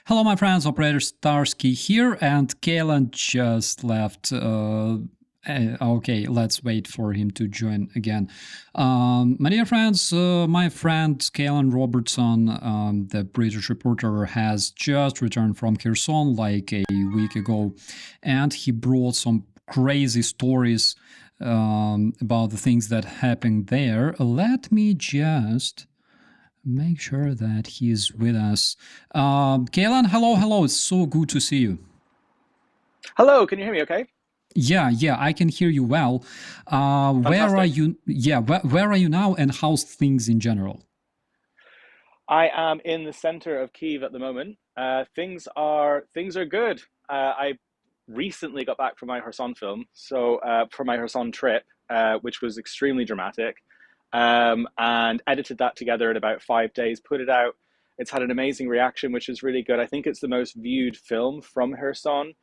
Hello, my friends, Operator Starsky here, and Caolan just left. Okay, let's wait for him to join again. My dear friends, my friend Caolan Robertson, the British reporter, has just returned from Kherson like a week ago, and he brought some crazy stories about the things that happened there. Let me just make sure that he's with us. Caolan, hello. It's so good to see you. Hello, can you hear me okay? Yeah, I can hear you well. Where are you? Yeah, where are you now, and how's things in general? I am in the center of Kyiv at the moment. Things are good. I recently got back from my Kherson film, so from my Kherson trip, which was extremely dramatic, and edited that together in about 5 days, put it out. It's had an amazing reaction, which is really good. I think it's the most viewed film from Kherson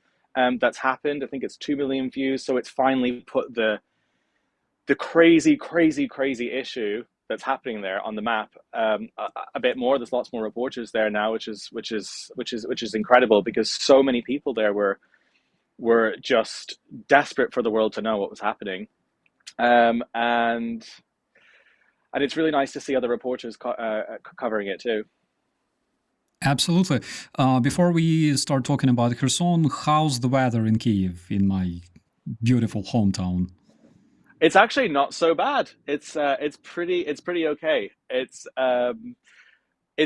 that's happened. I think it's 2 million views, so it's finally put the crazy issue that's happening there on the map a bit more. There's lots more reporters there now, which is incredible, because so many people there were just desperate for the world to know what was happening, and it's really nice to see other reporters covering it too. Absolutely. Before we start talking about Kherson, how's the weather in Kyiv, in my beautiful hometown? It's actually not so bad. It's pretty okay. It's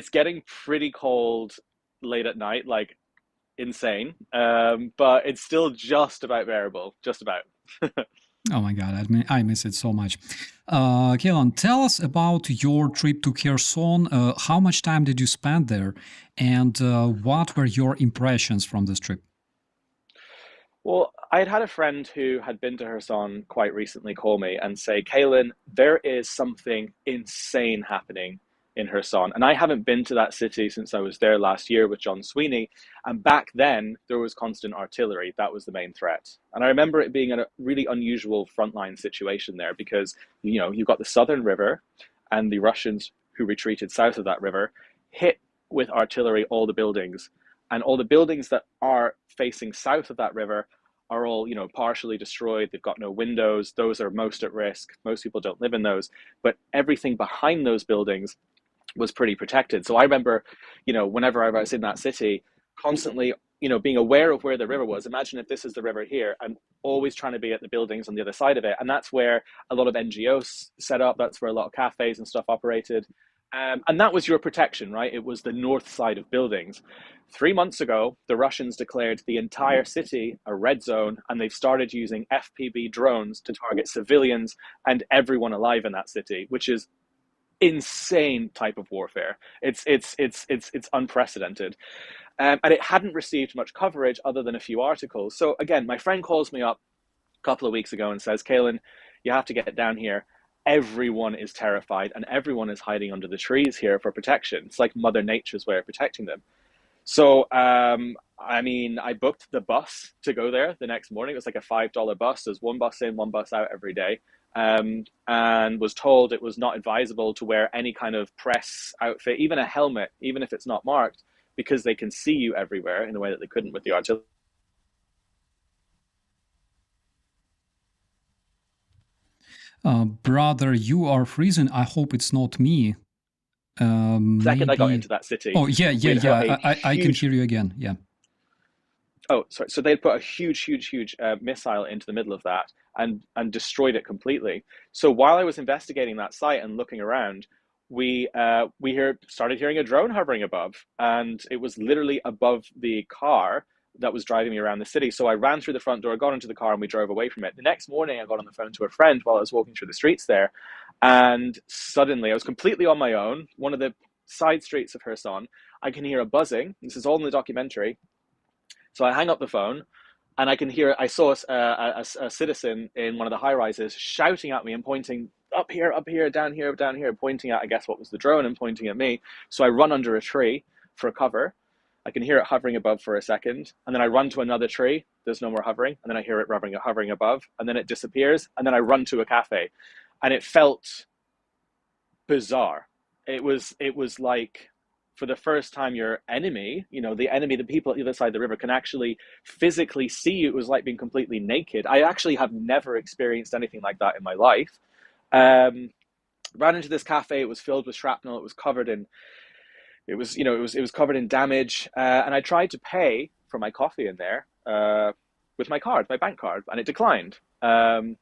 getting pretty cold late at night, like insane. But it's still just about bearable, just about. Oh my God, I miss it so much. Caolan, tell us about your trip to Kherson. How much time did you spend there, and what were your impressions from this trip? Well, I had a friend who had been to Kherson quite recently call me and say, Caolan, there is something insane happening in Kherson. And I haven't been to that city since I was there last year with John Sweeney. And back then, there was constant artillery. That was the main threat. And I remember it being a really unusual frontline situation there, because, you've got the southern river, and the Russians who retreated south of that river hit with artillery all the buildings. And all the buildings that are facing south of that river are all, partially destroyed. They've got no windows. Those are most at risk. Most people don't live in those. But everything behind those buildings was pretty protected. So I remember, whenever I was in that city, constantly, being aware of where the river was. Imagine if this is the river here, and always trying to be at the buildings on the other side of it. And that's where a lot of NGOs set up. That's where a lot of cafes and stuff operated. And that was your protection, right? It was the north side of buildings. 3 months ago, the Russians declared the entire city a red zone, and they've started using FPV drones to target civilians and everyone alive in that city, which is insane type of warfare. It's unprecedented. And it hadn't received much coverage other than a few articles. So again, my friend calls me up a couple of weeks ago and says, Caolan, you have to get down here. everyone is terrified and everyone is hiding under the trees here for protection. It's like Mother Nature's way of protecting them. So, I mean, I booked the bus to go there the next morning. It was like a $5 bus. There's one bus in, one bus out every day. And was told it was not advisable to wear any kind of press outfit, even a helmet, even if it's not marked, because they can see you everywhere in a way that they couldn't with the artillery. Brother, you are freezing. I hope it's not me. The second I got Maybe. into that city, Oh, yeah, yeah, we'd put a yeah. I can huge hear you again. Yeah. Oh, sorry. So they'd put a huge missile into the middle of that and destroyed it completely. So while I was investigating that site and looking around, we started hearing a drone hovering above, and it was literally above the car that was driving me around the city. So I ran through the front door, got into the car, and we drove away from it. The next morning, I got on the phone to a friend while I was walking through the streets there, and suddenly I was completely on my own. One of the side streets of Kherson, I can hear a buzzing. This is all in the documentary. So I hang up the phone, and I can hear. I saw a citizen in one of the high rises shouting at me and pointing up here, down here, down here, pointing at, I guess, what was the drone and pointing at me. So I run under a tree for cover. I can hear it hovering above for a second, and then I run to another tree. There's no more hovering, and then I hear it hovering above, and then it disappears, and then I run to a cafe, and it felt bizarre. It was like, for the first time, your enemy, the enemy, the people at the other side of the river, can actually physically see you. It was like being completely naked. I actually have never experienced anything like that in my life. Um, Ran into this cafe. It was filled with shrapnel. It was covered in it was covered in damage. And I tried to pay for my coffee in there with my card, my bank card, and it declined. And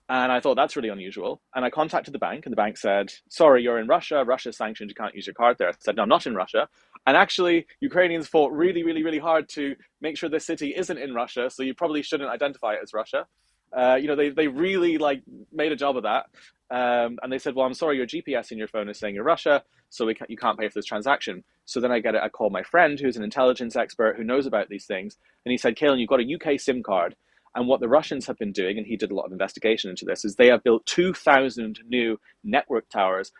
I thought, that's really unusual. And I contacted the bank, and the bank said, sorry, you're in Russia. Russia's sanctioned. You can't use your card there. I said, no, I'm not in Russia. And actually, Ukrainians fought really, really, really hard to make sure this city isn't in Russia. So you probably shouldn't identify it as Russia. They really like made a job of that. And they said, well, I'm sorry, your GPS in your phone is saying you're Russia, so you can't pay for this transaction. So then I call my friend, who's an intelligence expert who knows about these things. And he said, Caolan, you've got a UK SIM card. And what the Russians have been doing, and he did a lot of investigation into this, is they have built 2,000 new network towers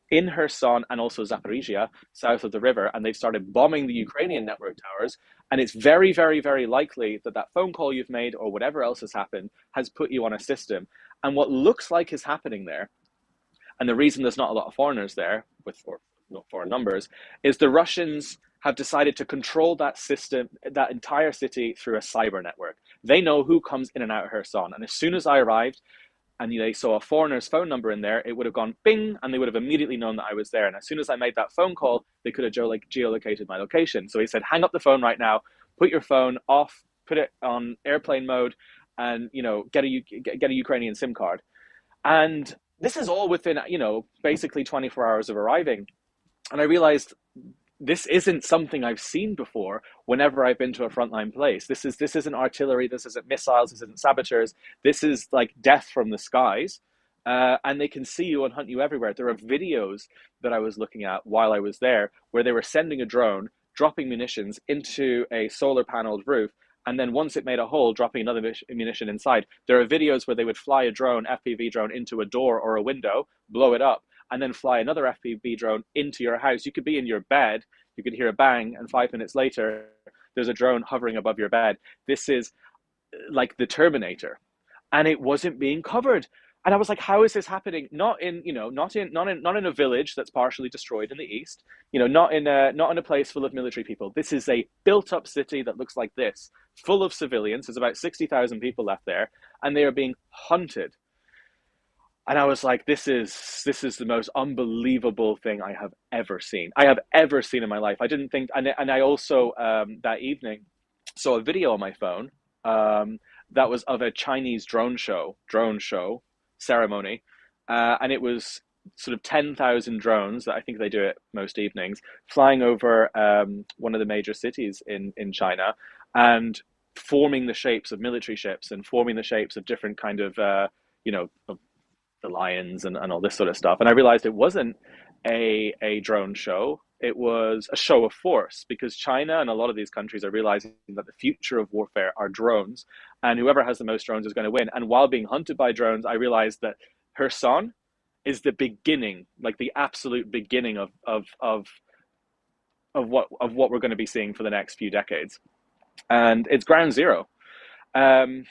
in Kherson and also Zaporizhia, south of the river, and they've started bombing the Ukrainian network towers. And it's very, very, very likely that that phone call you've made or whatever else has happened has put you on a system. And what looks like is happening there, and the reason there's not a lot of foreigners there, or not foreign numbers, is the Russians have decided to control that system, that entire city, through a cyber network. They know who comes in and out of Kherson. And as soon as I arrived and they saw a foreigner's phone number in there, it would have gone bing, and they would have immediately known that I was there. And as soon as I made that phone call, they could have geolocated my location. So he said, hang up the phone right now, put your phone off, put it on airplane mode, and get a Ukrainian SIM card. And this is all within basically 24 hours of arriving. And I realized this isn't something I've seen before whenever I've been to a frontline place. This isn't artillery, this isn't missiles, this isn't saboteurs. This is like death from the skies. And they can see you and hunt you everywhere. There are videos that I was looking at while I was there where they were sending a drone, dropping munitions into a solar paneled roof, and then once it made a hole, dropping another munition inside. There are videos where they would fly a drone, FPV drone, into a door or a window, blow it up, and then fly another FPV drone into your house. You could be in your bed, you could hear a bang, and 5 minutes later, there's a drone hovering above your bed. This is like the Terminator, and it wasn't being covered. And I was like, how is this happening? Not in a village that's partially destroyed in the east. Not in a place full of military people. This is a built-up city that looks like this, full of civilians. There's about 60,000 people left there, and they are being hunted. And I was like, this is the most unbelievable thing I have ever seen. I have ever seen in my life. I didn't think, and I also that evening saw a video on my phone that was of a Chinese drone show ceremony, and it was sort of 10,000 drones that I think they do it most evenings, flying over one of the major cities in China, and forming the shapes of military ships and forming the shapes of different kind of of the lions and all this sort of stuff. And I realized it wasn't a drone show. It was a show of force, because China and a lot of these countries are realizing that the future of warfare are drones, and whoever has the most drones is going to win. And while being hunted by drones, I realized that Kherson is the beginning, like the absolute beginning of what we're going to be seeing for the next few decades. And it's ground zero. Um,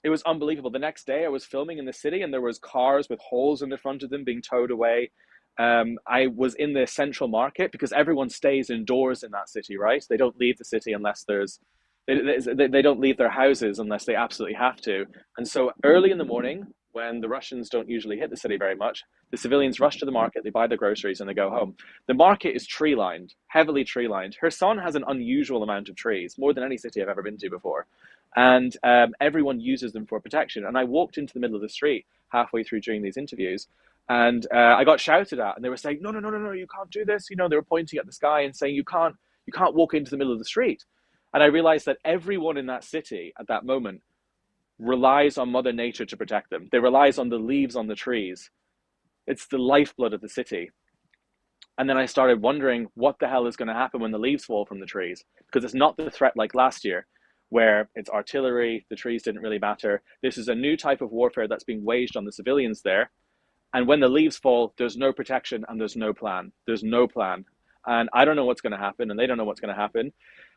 it was unbelievable. The next day, I was filming in the city, and there was cars with holes in the front of them being towed away. I was in the central market because everyone stays indoors in that city, right? They don't leave the city unless there's they don't leave their houses unless they absolutely have to. And so early in the morning, when the Russians don't usually hit the city very much, the civilians rush to the market, they buy their groceries, and they go home. The market is tree lined, heavily tree lined. Kherson has an unusual amount of trees, more than any city I've ever been to before. And everyone uses them for protection. And I walked into the middle of the street halfway through during these interviews, and I got shouted at, and they were saying, "No, no, no, no, no! You can't do this!" You know, they were pointing at the sky and saying, you can't walk into the middle of the street." And I realized that everyone in that city at that moment relies on Mother Nature to protect them. They relies on the leaves on the trees. It's the lifeblood of the city. And then I started wondering what the hell is going to happen when the leaves fall from the trees, because it's not the threat like last year, where it's artillery, the trees didn't really matter. This is a new type of warfare that's being waged on the civilians there. And when the leaves fall, there's no protection and there's no plan. There's no plan. And I don't know what's going to happen, and they don't know what's going to happen.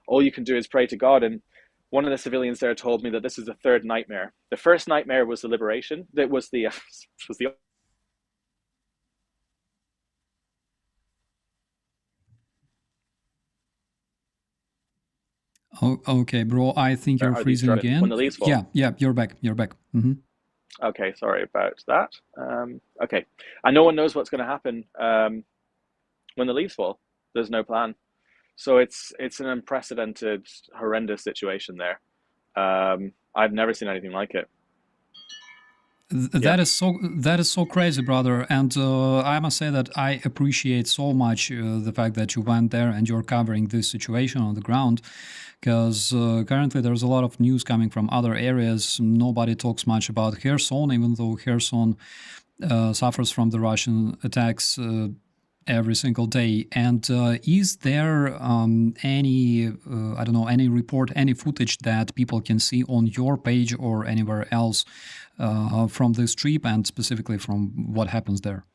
All you can do is pray to God. And one of the civilians there told me that this is the third nightmare. The first nightmare was the liberation. That was the was the Oh, okay, bro. I think you're are these freezing drones when again. the leaves fall. Yeah, yeah. You're back. You're back. Okay, sorry about that. Okay, and no one knows what's going to happen when the leaves fall. There's no plan. So it's an unprecedented, horrendous situation there. I've never seen anything like it. Yeah. That is so crazy, brother. And I must say that I appreciate so much the fact that you went there and you're covering this situation on the ground, because currently there's a lot of news coming from other areas. Nobody talks much about Kherson, even though Kherson suffers from the Russian attacks every single day. And is there any, I don't know, any report, any footage that people can see on your page or anywhere else from this trip, and specifically from what happens there?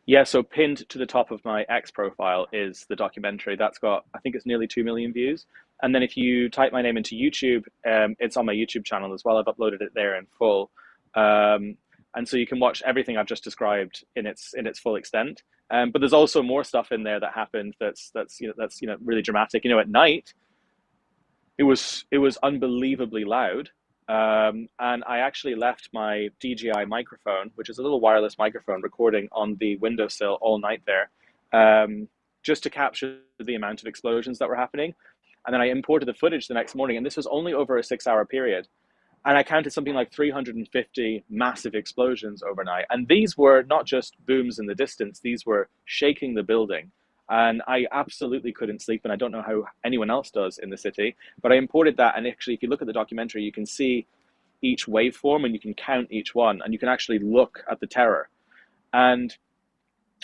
Yeah, so pinned to the top of my X profile is the documentary. That's got, I think it's nearly 2 million views. And then if you type my name into YouTube, it's on my YouTube channel as well. I've uploaded it there in full. And so you can watch everything I've just described in its full extent. But there's also more stuff in there that happened that's really dramatic. You know, at night it was unbelievably loud. And I actually left my DJI microphone, which is a little wireless microphone, recording on the windowsill all night there, just to capture the amount of explosions that were happening. And then I imported the footage the next morning, and this was only over a 6 hour period. And I counted something like 350 massive explosions overnight. And these were not just booms in the distance, these were shaking the building. And I absolutely couldn't sleep, and I don't know how anyone else does in the city. But I imported that, and actually, if you look at the documentary, you can see each waveform and you can count each one, and you can actually look at the terror. And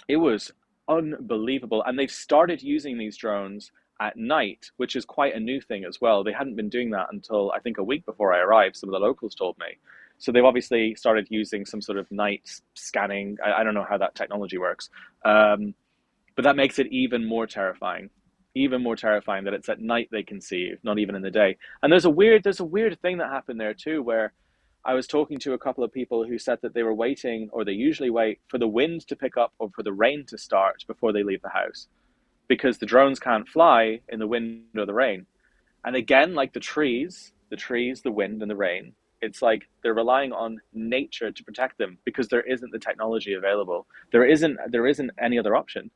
it was unbelievable. And they've started using these drones at night, which is quite a new thing as well. They hadn't been doing that until I think a week before I arrived, some of the locals told me. So they've obviously started using some sort of night scanning. I don't know how that technology works. But that makes it even more terrifying that it's at night they can see you, not even in the day. And there's a weird thing that happened there too, where I was talking to a couple of people who said that they were waiting, or they usually wait for the wind to pick up or for the rain to start before they leave the house, because the drones can't fly in the wind or the rain. And again, like the wind and the rain, it's like they're relying on nature to protect them because there isn't the technology available. There isn't any other option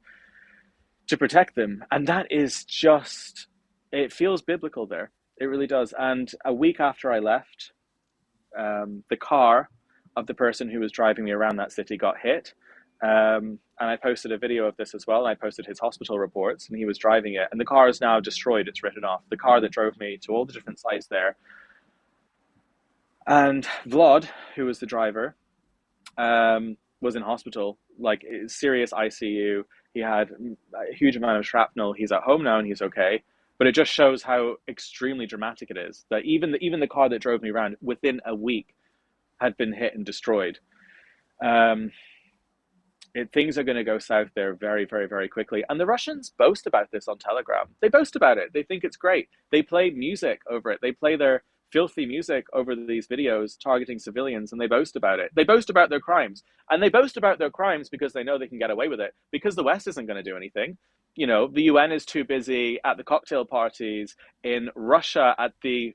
to protect them. And that is just, it feels biblical there. It really does. And a week after I left, the car of the person who was driving me around that city got hit. And I posted a video of this as well. I posted his hospital reports, and he was driving it. And the car is now destroyed. It's written off. The car that drove me to all the different sites there. And Vlad, who was the driver, was in hospital, like serious ICU. He had a huge amount of shrapnel. He's at home now and he's okay. But it just shows how extremely dramatic it is that even the car that drove me around within a week had been hit and destroyed. Um, things are going to go south there very, very, very quickly. And the Russians boast about this on Telegram. They boast about it. They think it's great. They play music over it. They play their filthy music over these videos targeting civilians, and they boast about it. They boast about their crimes. And they boast about their crimes because they know they can get away with it, because the West isn't going to do anything. You know, the UN is too busy at the cocktail parties in Russia at the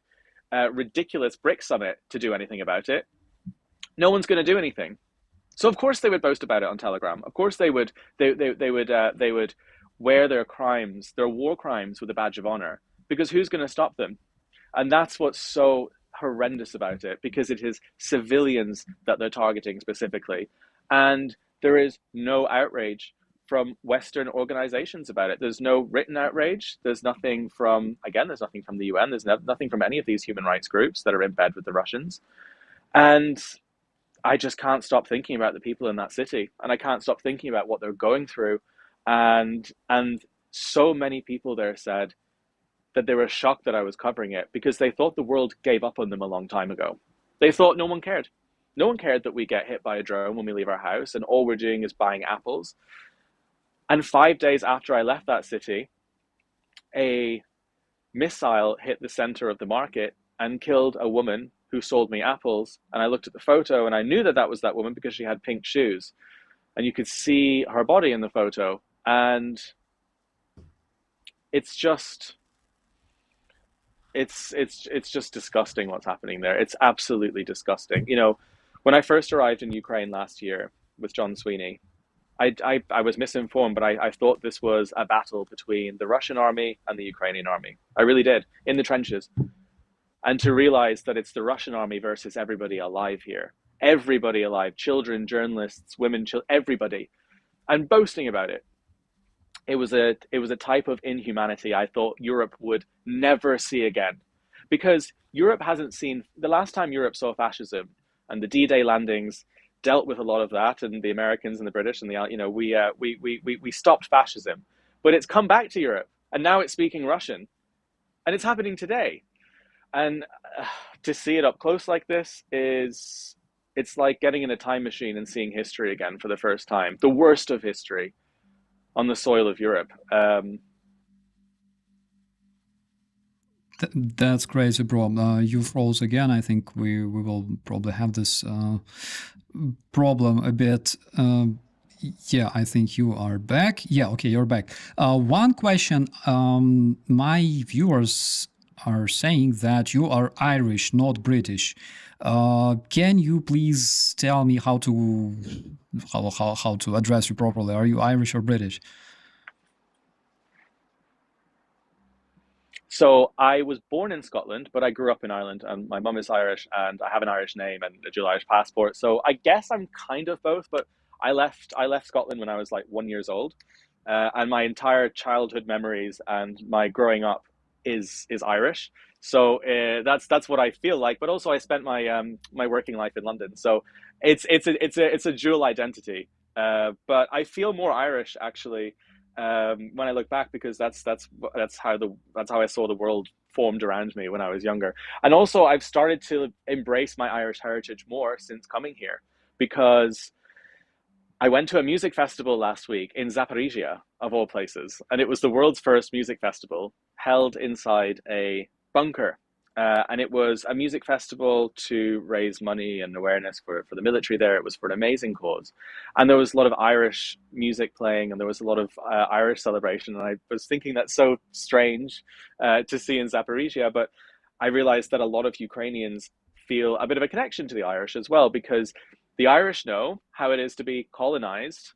ridiculous BRIC summit to do anything about it. No one's going to do anything. So of course they would boast about it on Telegram. Of course they would they would wear their crimes, their war crimes, with a badge of honor, because who's going to stop them? And that's what's so horrendous about it, because it is civilians that they're targeting specifically, and there is no outrage from Western organizations about it. There's no written outrage. There's nothing from, again, there's nothing from the UN. There's nothing from any of these human rights groups that are in bed with the Russians. And I just can't stop thinking about the people in that city, and I can't stop thinking about what they're going through. And so many people there said that they were shocked that I was covering it, because they thought the world gave up on them a long time ago. They thought no one cared. No one cared that we get hit by a drone when we leave our house, and all we're doing is buying apples. And 5 days after I left that city, a missile hit the center of the market and killed a woman who sold me apples. And I looked at the photo and I knew that that was that woman because she had pink shoes. And you could see her body in the photo. And it's just, it's just disgusting what's happening there. It's absolutely disgusting. You know, when I first arrived in Ukraine last year with John Sweeney, I was misinformed, but I thought this was a battle between the Russian army and the Ukrainian army. I really did, in the trenches. And to realize that it's the Russian army versus everybody alive here. Everybody alive, children, journalists, women, everybody, and boasting about it. It was a type of inhumanity I thought Europe would never see again, because Europe hasn't seen, the last time Europe saw fascism, and the D-Day landings dealt with a lot of that, and the Americans and the British and the, you know, we stopped fascism, but it's come back to Europe, and now it's speaking Russian, and it's happening today. And to see it up close like this it's like getting in a time machine and seeing history again for the first time, the worst of history on the soil of Europe. That's crazy, bro. You froze again. I think we will probably have this problem a bit. Yeah, I think you are back. Yeah, okay, you're back. One question. My viewers are saying that you are Irish, not British. Can you please tell me how to address you properly? Are you Irish or British? So I was born in Scotland, but I grew up in Ireland, and my mum is Irish, and I have an Irish name and a dual Irish passport. So I guess I'm kind of both, but I left Scotland when I was like 1 year old, and my entire childhood memories and my growing up is Irish. So that's what I feel like. But also I spent my working life in London, so it's a dual identity. But I feel more Irish actually when I look back, because that's how I saw the world formed around me when I was younger. And also I've started to embrace my Irish heritage more since coming here, because I went to a music festival last week in Zaporizhia, of all places, and it was the world's first music festival held inside a bunker. And it was a music festival to raise money and awareness for the military there. It was for an amazing cause. And there was a lot of Irish music playing, and there was a lot of Irish celebration. And I was thinking that's so strange to see in Zaporizhia, but I realized that a lot of Ukrainians feel a bit of a connection to the Irish as well, because the Irish know how it is to be colonized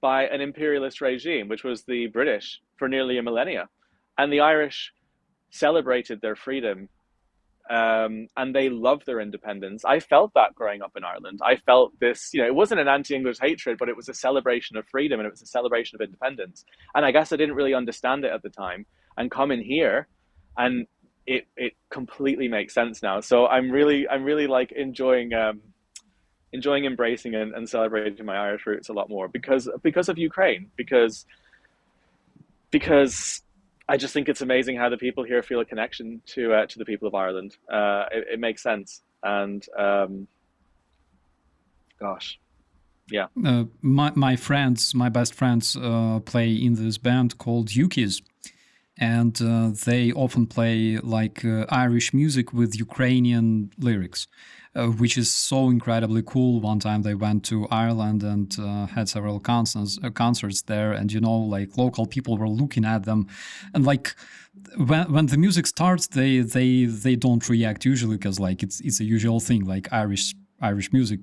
by an imperialist regime, which was the British for nearly a millennia. And the Irish celebrated their freedom, and they loved their independence. I felt that growing up in Ireland. I felt this, you know, it wasn't an anti-English hatred, but it was a celebration of freedom, and it was a celebration of independence. And I guess I didn't really understand it at the time. And come in here, and it completely makes sense now. So I'm really like enjoying embracing and celebrating my Irish roots a lot more, because of Ukraine, because I just think it's amazing how the people here feel a connection to the people of Ireland. It makes sense, and gosh, Yeah. My best friends play in this band called Yukis, and they often play like Irish music with Ukrainian lyrics, which is so incredibly cool. One time they went to Ireland and had several concerts there, and like local people were looking at them, and like when the music starts, they don't react usually because like it's a usual thing like Irish music,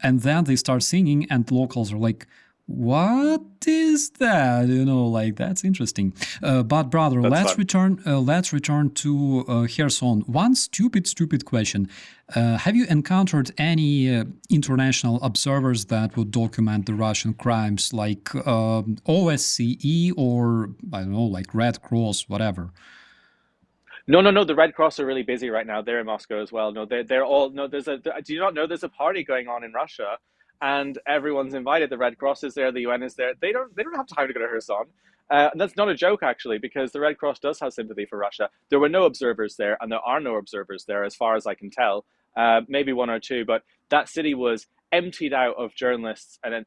and then they start singing, and locals are like, what is that? Like that's interesting. But brother, That's let's fun. return. Let's return to Kherson. One stupid question: have you encountered any international observers that would document the Russian crimes, like OSCE or I don't know, like Red Cross, whatever? No, no, no. The Red Cross are really busy right now. They're in Moscow as well. No, they're all no. Do you not know there's a party going on in Russia, and everyone's invited. The Red Cross is there. The UN is there. They don't have time to go to Kherson. And that's not a joke actually, because the Red Cross does have sympathy for Russia. There were no observers there, and there are no observers there, as far as I can tell. Maybe one or two, but that city was emptied out of journalists and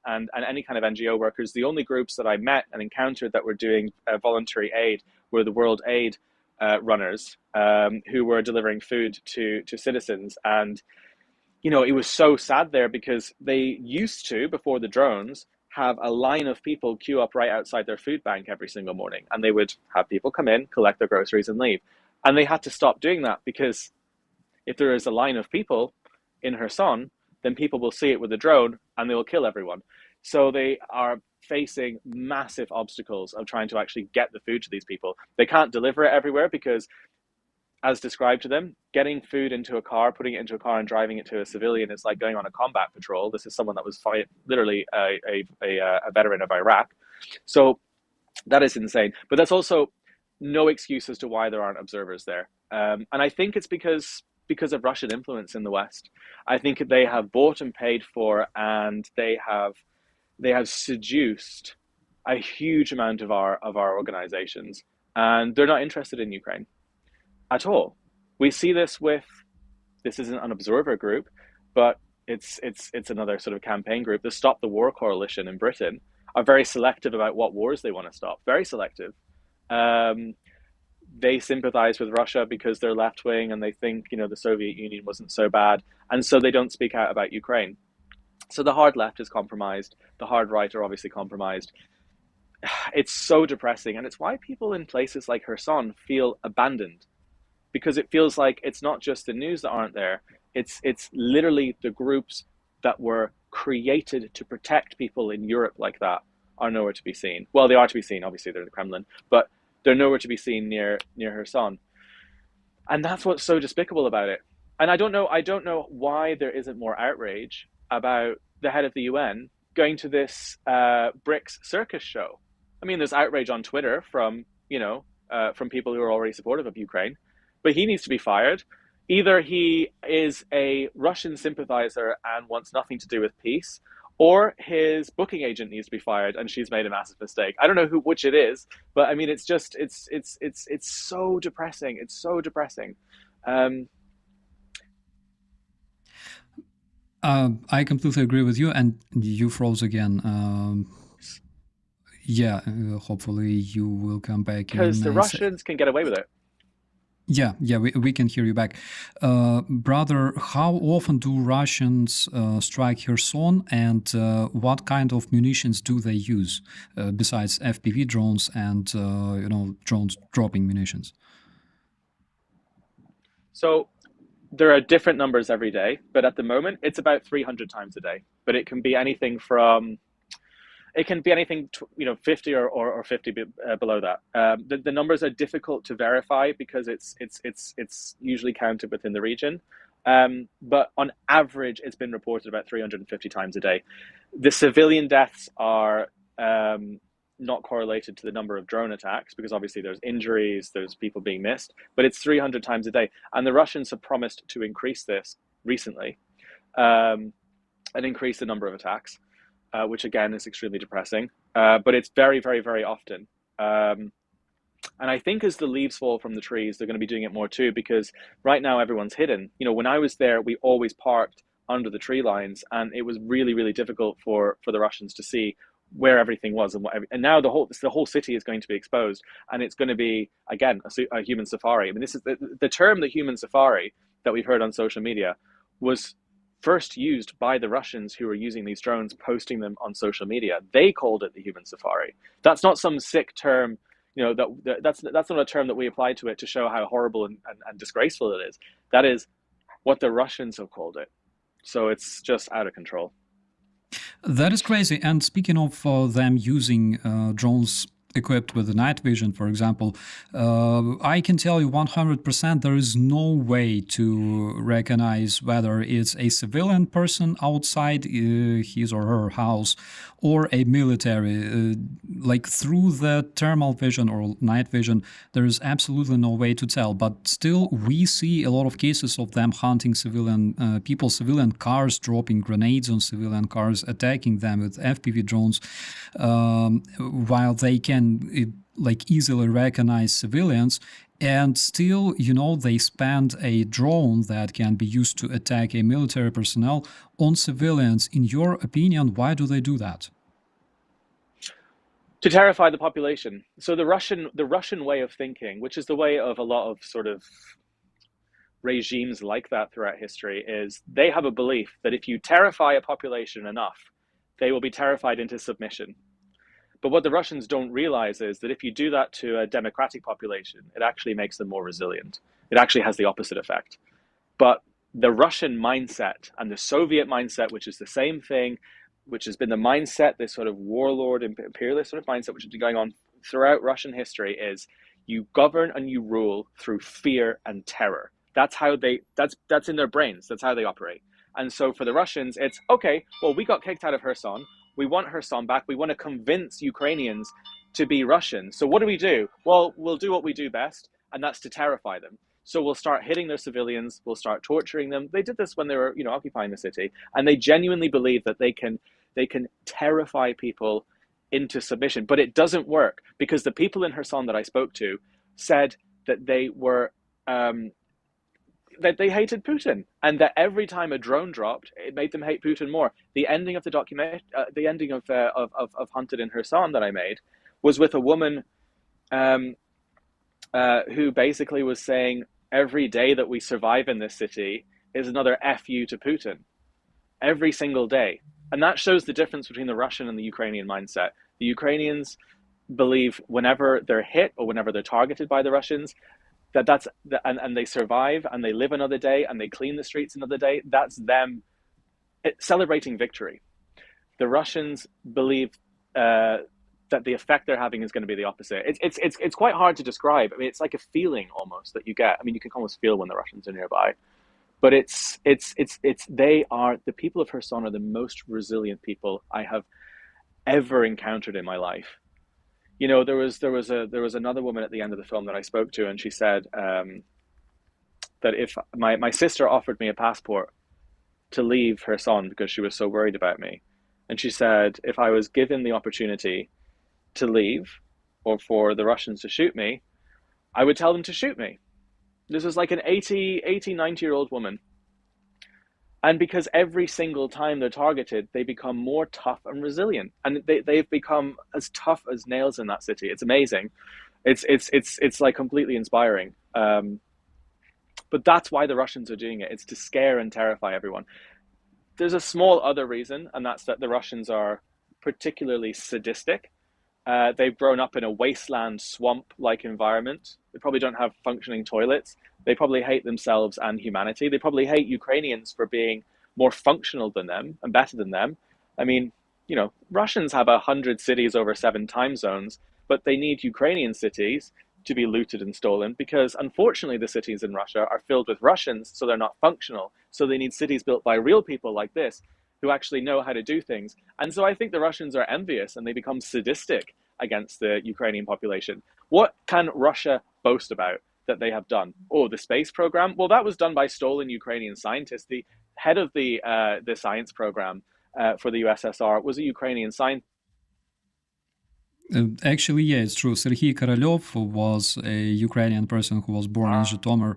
any kind of NGO workers. The only groups that I met and encountered that were doing voluntary aid were the World Aid runners who were delivering food to citizens. And it was so sad there because they used to, before the drones, have a line of people queue up right outside their food bank every single morning, and they would have people come in, collect their groceries, and leave. And they had to stop doing that because if there is a line of people in Kherson, then people will see it with a drone and they will kill everyone. So they are facing massive obstacles of trying to actually get the food to these people. They can't deliver it everywhere because, as described to them, getting food into a car, putting it into a car, and driving it to a civilian is like going on a combat patrol. This is someone that was literally a veteran of Iraq. So that is insane. But that's also no excuse as to why there aren't observers there. And I think it's because of Russian influence in the West. I think they have bought and paid for, and they have seduced a huge amount of our organizations, and they're not interested in Ukraine at all. We see this isn't an observer group, but it's another sort of campaign group. The Stop the War Coalition in Britain are very selective about what wars they want to stop. Very selective. Um, they sympathize with Russia because they're left wing and they think the Soviet Union wasn't so bad, and so they don't speak out about Ukraine. So the hard left is compromised. The hard right are obviously compromised. It's so depressing, and it's why people in places like Kherson feel abandoned, because it feels like it's not just the news that aren't there. It's literally the groups that were created to protect people in Europe like that are nowhere to be seen. Well, they are to be seen. Obviously, they're in the Kremlin, but they're nowhere to be seen near Kherson, and that's what's so despicable about it. And I don't know why there isn't more outrage about the head of the UN going to this BRICS circus show. I mean, there's outrage on Twitter from people who are already supportive of Ukraine, but he needs to be fired. Either he is a Russian sympathizer and wants nothing to do with peace, or his booking agent needs to be fired and she's made a massive mistake. I don't know which it is, but I mean, it's so depressing. It's so depressing. Um, I completely agree with you, and you froze again. Yeah, hopefully you will come back because in. the Russians can get away with it. Yeah, we can hear you back. Brother, how often do Russians strike Kherson, and what kind of munitions do they use besides FPV drones and drones dropping munitions? So there are different numbers every day, but at the moment it's about 300 times a day. But it can be anything 50 or 50 below that. The numbers are difficult to verify because it's usually counted within the region. But on average, it's been reported about 350 times a day. The civilian deaths are not correlated to the number of drone attacks because obviously there's injuries, there's people being missed, but it's 300 times a day. And the Russians have promised to increase this recently, and increase the number of attacks, which again is extremely depressing. But it's very, very, very often. And I think as the leaves fall from the trees, they're going to be doing it more too, because right now everyone's hidden. When I was there, we always parked under the tree lines, and it was really, really difficult for the Russians to see where everything was and what. And now the whole city is going to be exposed, and it's going to be again a human safari. I mean, this is the term, the human safari, that we've heard on social media was first used by the Russians who were using these drones, posting them on social media. They called it the human safari. That's not some sick term, that's not a term that we apply to it to show how horrible and disgraceful it is. That is what the Russians have called it. So it's just out of control. That is crazy. And speaking of them using drones equipped with the night vision, for example, I can tell you 100% there is no way to recognize whether it's a civilian person outside his or her house or a military. Like through the thermal vision or night vision, there is absolutely no way to tell. But still, we see a lot of cases of them hunting civilian people, civilian cars, dropping grenades on civilian cars, attacking them with FPV drones, while they can easily recognize civilians. And still, they spend a drone that can be used to attack a military personnel on civilians. In your opinion, why do they do that? To terrify the population. So the Russian way of thinking, which is the way of a lot of sort of regimes like that throughout history, is they have a belief that if you terrify a population enough, they will be terrified into submission. But what the Russians don't realize is that if you do that to a democratic population, it actually makes them more resilient. It actually has the opposite effect. But the Russian mindset and the Soviet mindset, which is the same thing, which has been the mindset, this sort of warlord, imperialist sort of mindset, which has been going on throughout Russian history, is you govern and you rule through fear and terror. That's how that's in their brains. That's how they operate. And so for the Russians, it's okay, well, we got kicked out of Kherson. We want Kherson back. We want to convince Ukrainians to be Russian. So what do? Well, we'll do what we do best, and that's to terrify them. So we'll start hitting their civilians. We'll start torturing them. They did this when they were, occupying the city, and they genuinely believe that they can terrify people into submission. But it doesn't work, because the people in Kherson that I spoke to said that they were that they hated Putin, and that every time a drone dropped, it made them hate Putin more. The ending of the ending of Hunted in Kherson that I made was with a woman who basically was saying, every day that we survive in this city is another FU to Putin, every single day. And that shows the difference between the Russian and the Ukrainian mindset. The Ukrainians believe whenever they're hit or whenever they're targeted by the Russians, and they survive and they live another day and they clean the streets another day, that's them celebrating victory. The Russians believe that the effect they're having is going to be the opposite. It's quite hard to describe. I mean, it's like a feeling almost that you get. I mean, you can almost feel when the Russians are nearby. But the people of Kherson are the most resilient people I have ever encountered in my life. There was another woman at the end of the film that I spoke to, and she said that if my sister offered me a passport to leave Kherson because she was so worried about me, and she said if I was given the opportunity to leave or for the Russians to shoot me, I would tell them to shoot me. This was like an 90-year-old woman. And because every single time they're targeted, they become more tough and resilient, and they've become as tough as nails in that city. It's amazing. It's like completely inspiring. But that's why the Russians are doing it. It's to scare and terrify everyone. There's a small other reason, and that's that the Russians are particularly sadistic. They've grown up in a wasteland, swamp-like environment. They probably don't have functioning toilets. They probably hate themselves and humanity. They probably hate Ukrainians for being more functional than them and better than them. I mean, Russians have 100 cities over 7 time zones, but they need Ukrainian cities to be looted and stolen because, unfortunately, the cities in Russia are filled with Russians, so they're not functional. So they need cities built by real people like this who actually know how to do things. And so I think the Russians are envious and they become sadistic against the Ukrainian population. What can Russia boast about that they have done? Oh, the space program? Well, that was done by stolen Ukrainian scientists. The head of the science program for the USSR was a Ukrainian scientist. Actually, yeah, it's true. Serhiy Korolev was a Ukrainian person who was born in Ah, Zhytomyr.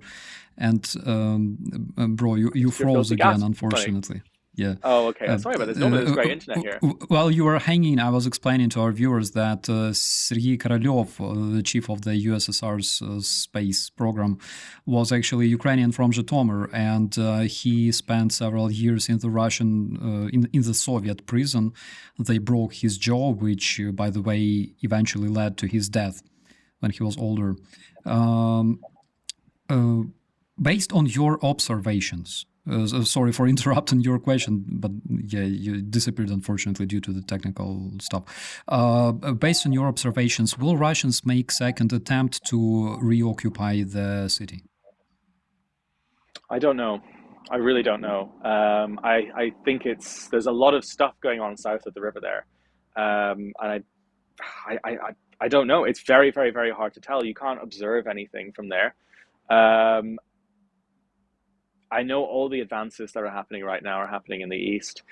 And bro, you you're froze filthy. again, That's funny. unfortunately. Yeah. Oh, okay. Uh, Sorry about this. Normally there's great internet here. while you were hanging, I was explaining to our viewers that Sergei Korolev, the chief of the USSR's space program, was actually Ukrainian from Zhytomyr, and he spent several years in the in the Soviet prison. They broke his jaw, which, by the way, eventually led to his death when he was older. Um, uh, Based on your observations, sorry for interrupting your question, but yeah, you disappeared unfortunately due to the technical stuff. Based on your observations, will Russians make second attempt to reoccupy the city? I don't know. I really don't know. I think there's a lot of stuff going on south of the river there, and I don't know. It's very, very, very hard to tell. You can't observe anything from there. Um, I know all the advances that are happening right now are happening in the east.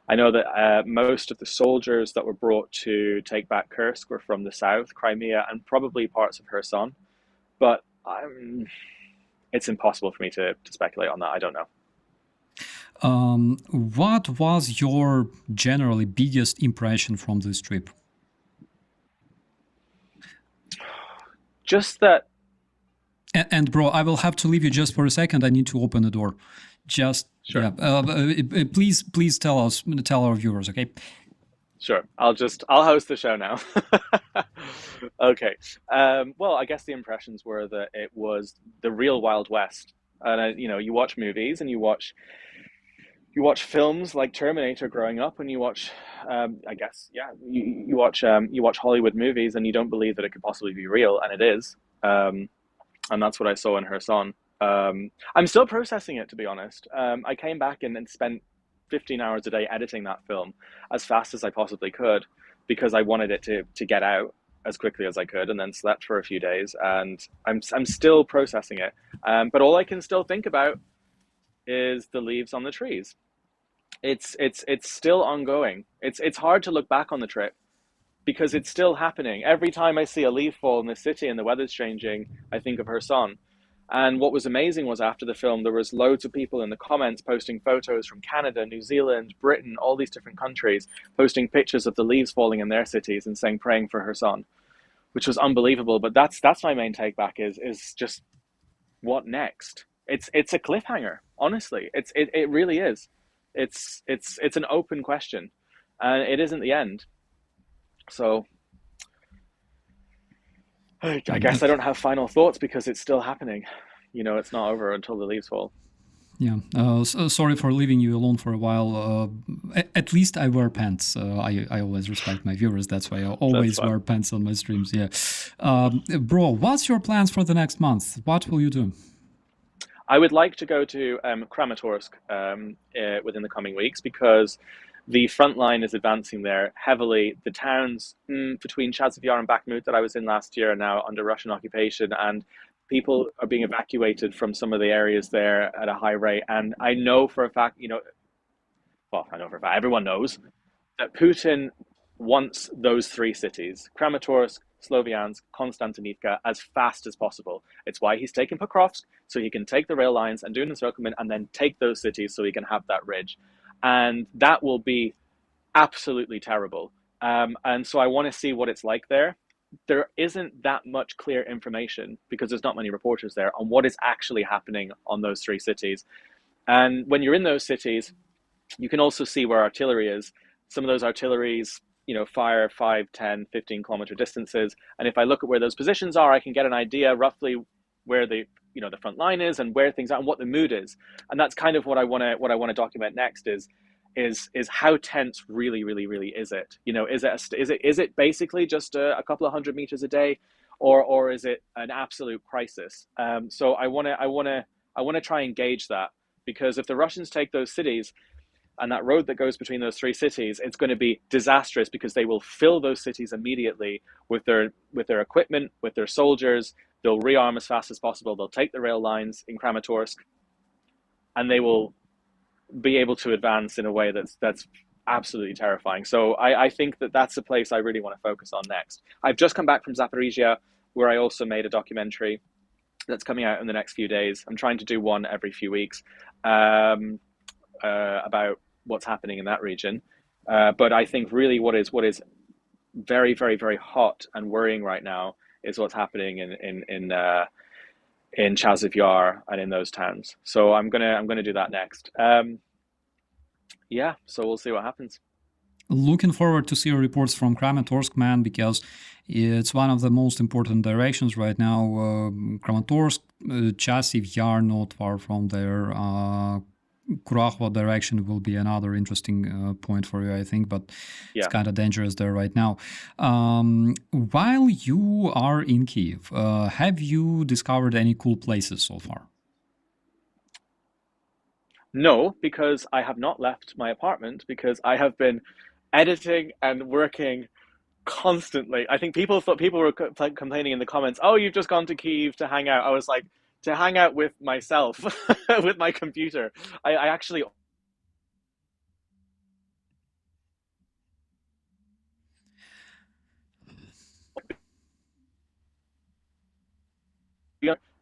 I know that most of the soldiers that were brought to take back Kursk were from the south, Crimea, and probably parts of Kherson. But it's impossible for me to speculate on that. I don't know. What was your generally biggest impression from this trip? Just that. And bro, I will have to leave you just for a second. I need to open the door. Just Sure. yeah. Please tell our viewers, okay? Sure. I'll host the show now. Okay. Well, I guess the impressions were that it was the real Wild West. And you watch movies and you watch films like Terminator growing up, and you watch, I guess, yeah, you watch Hollywood movies, and you don't believe that it could possibly be real, and it is. And that's what I saw in Kherson. I'm still processing it, to be honest. I came back and spent 15 hours a day editing that film as fast as I possibly could because I wanted it to get out as quickly as I could, and then slept for a few days. And I'm still processing it. But all I can still think about is the leaves on the trees. It's still ongoing. It's hard to look back on the trip because it's still happening. Every time I see a leaf fall in the city and the weather's changing, I think of her son. And what was amazing was after the film, there was loads of people in the comments posting photos from Canada, New Zealand, Britain, all these different countries, posting pictures of the leaves falling in their cities and saying praying for her son, which was unbelievable. But that's my main take back is just what next? It's a cliffhanger, honestly. It really is. It's an open question, and it isn't the end. So I Yeah. guess I don't have final thoughts because it's still happening. It's not over until the leaves fall. Yeah. Sorry for leaving you alone for a while. At least I wear pants. I always respect my viewers. That's why I That's always fun. wear pants on my streams. Yeah. Bro, what's your plans for the next month? What will you do? I would like to go to Kramatorsk within the coming weeks because the front line is advancing there heavily. The towns between Chasiv Yar and Bakhmut that I was in last year are now under Russian occupation, and people are being evacuated from some of the areas there at a high rate. And I know for a fact, well, I know for a fact, everyone knows that Putin wants those three cities, Kramatorsk, Sloviansk, Konstantinivka, as fast as possible. It's why he's taken Pokrovsk, so he can take the rail lines and do an encirclement and then take those cities so he can have that ridge. And that will be absolutely terrible. And so I want to see what it's like there. There isn't that much clear information because there's not many reporters there on what is actually happening on those three cities. And when you're in those cities, you can also see where artillery is. Some of those artilleries, fire 5, 10, 15 kilometer distances. And if I look at where those positions are, I can get an idea roughly where the front line is and where things are and what the mood is. And that's kind of what I want to document next is how tense really, really, really is it? Is it basically just a couple of 100 meters a day, or is it an absolute crisis? So I want to try and gauge that, because if the Russians take those cities and that road that goes between those three cities, it's going to be disastrous because they will fill those cities immediately with their equipment, with their soldiers. They'll rearm as fast as possible. They'll take the rail lines in Kramatorsk, and they will be able to advance in a way that's absolutely terrifying. So I think that that's a place I really want to focus on next. I've just come back from Zaporizhia, where I also made a documentary that's coming out in the next few days. I'm trying to do one every few weeks um, about what's happening in that region. But I think really what is very, very, very hot and worrying right now is what's happening in Chasiv Yar and in those towns. So I'm gonna do that next. Yeah, so we'll see what happens. Looking forward to see reports from Kramatorsk, man, because it's one of the most important directions right now. Kramatorsk, Chasiv Yar, not far from there. Kurakhva direction will be another interesting point for you, I think, but it's Yeah. kind of dangerous there right now. While you are in Kyiv, have you discovered any cool places so far? No, because I have not left my apartment because I have been editing and working constantly. I think people thought people were complaining in the comments, "Oh, you've just gone to Kyiv to hang out." I was like, to hang out with myself, with my computer. I actually,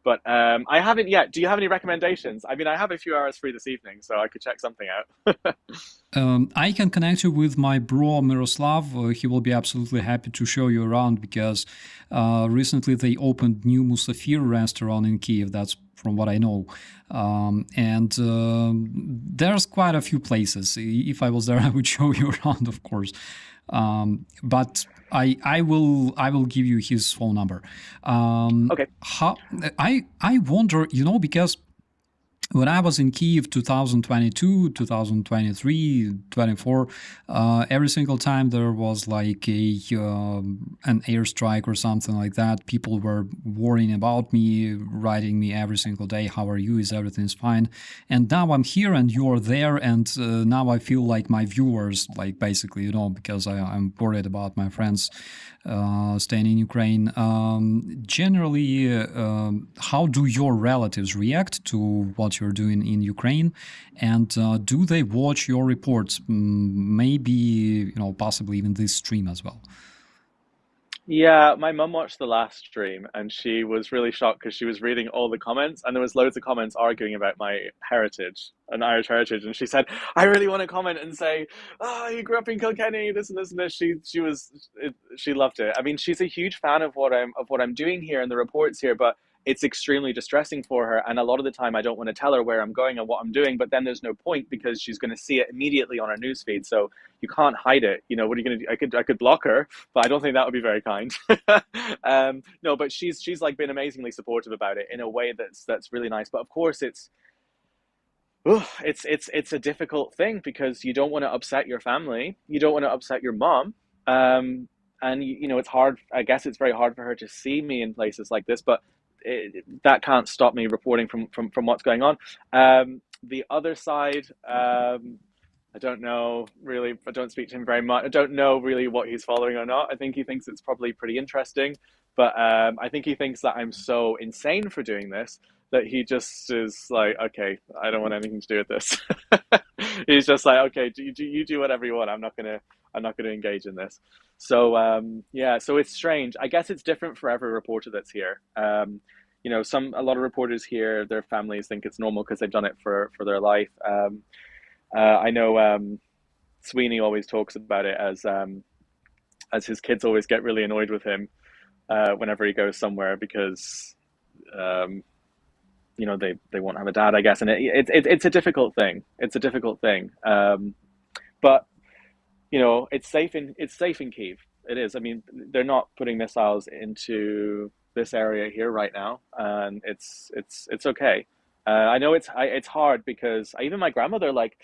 but I haven't yet. Do you have any recommendations? I mean, I have a few hours free this evening, so I could check something out. I can connect you with my bro Miroslav. He will be absolutely happy to show you around because recently they opened new Musafir restaurant in Kiev. That's from what I know, and there's quite a few places. If I was there, I would show you around, of course. But I will give you his phone number. Okay. How I wonder, because when I was in Kyiv 2022, 2023, 24, every single time there was like an airstrike or something like that, people were worrying about me, writing me every single day, how are you, is everything's fine? And now I'm here and you're there, and now I feel like my viewers, like basically, because I'm worried about my friends staying in Ukraine. Generally, how do your relatives react to what you're doing in Ukraine, and do they watch your reports? Maybe possibly even this stream as well. Yeah, my mum watched the last stream and she was really shocked because she was reading all the comments and there was loads of comments arguing about my heritage, an Irish heritage, and she said, "I really want to comment and say, oh, you grew up in Kilkenny, this and this and this." She loved it. I mean, she's a huge fan of what I'm doing here and the reports here, but it's extremely distressing for her. And a lot of the time, I don't want to tell her where I'm going and what I'm doing, but then there's no point because she's going to see it immediately on her newsfeed. So you can't hide it. What are you going to do? I could block her, but I don't think that would be very kind. No, but she's like been amazingly supportive about it in a way that's really nice. But of course, it's a difficult thing because you don't want to upset your family, you don't want to upset your mom, and it's hard. I guess it's very hard for her to see me in places like this, but that can't stop me reporting from what's going on. The other side, I don't know really. I don't speak to him very much. I don't know really what he's following or not. I think he thinks it's probably pretty interesting, but I think he thinks that I'm so insane for doing this that he just is like, okay, I don't want anything to do with this. He's just like, okay, you do whatever you want. I'm not gonna engage in this. So yeah, so it's strange. I guess it's different for every reporter that's here. A lot of reporters here, their families think it's normal because they've done it for their life. I know Sweeney always talks about it as his kids always get really annoyed with him whenever he goes somewhere because um, they won't have a dad, I guess, and it's a difficult thing. It's a difficult thing, but it's safe in Kyiv. It is. I mean, they're not putting missiles into this area here right now, and it's okay. I know it's hard because even my grandmother, like,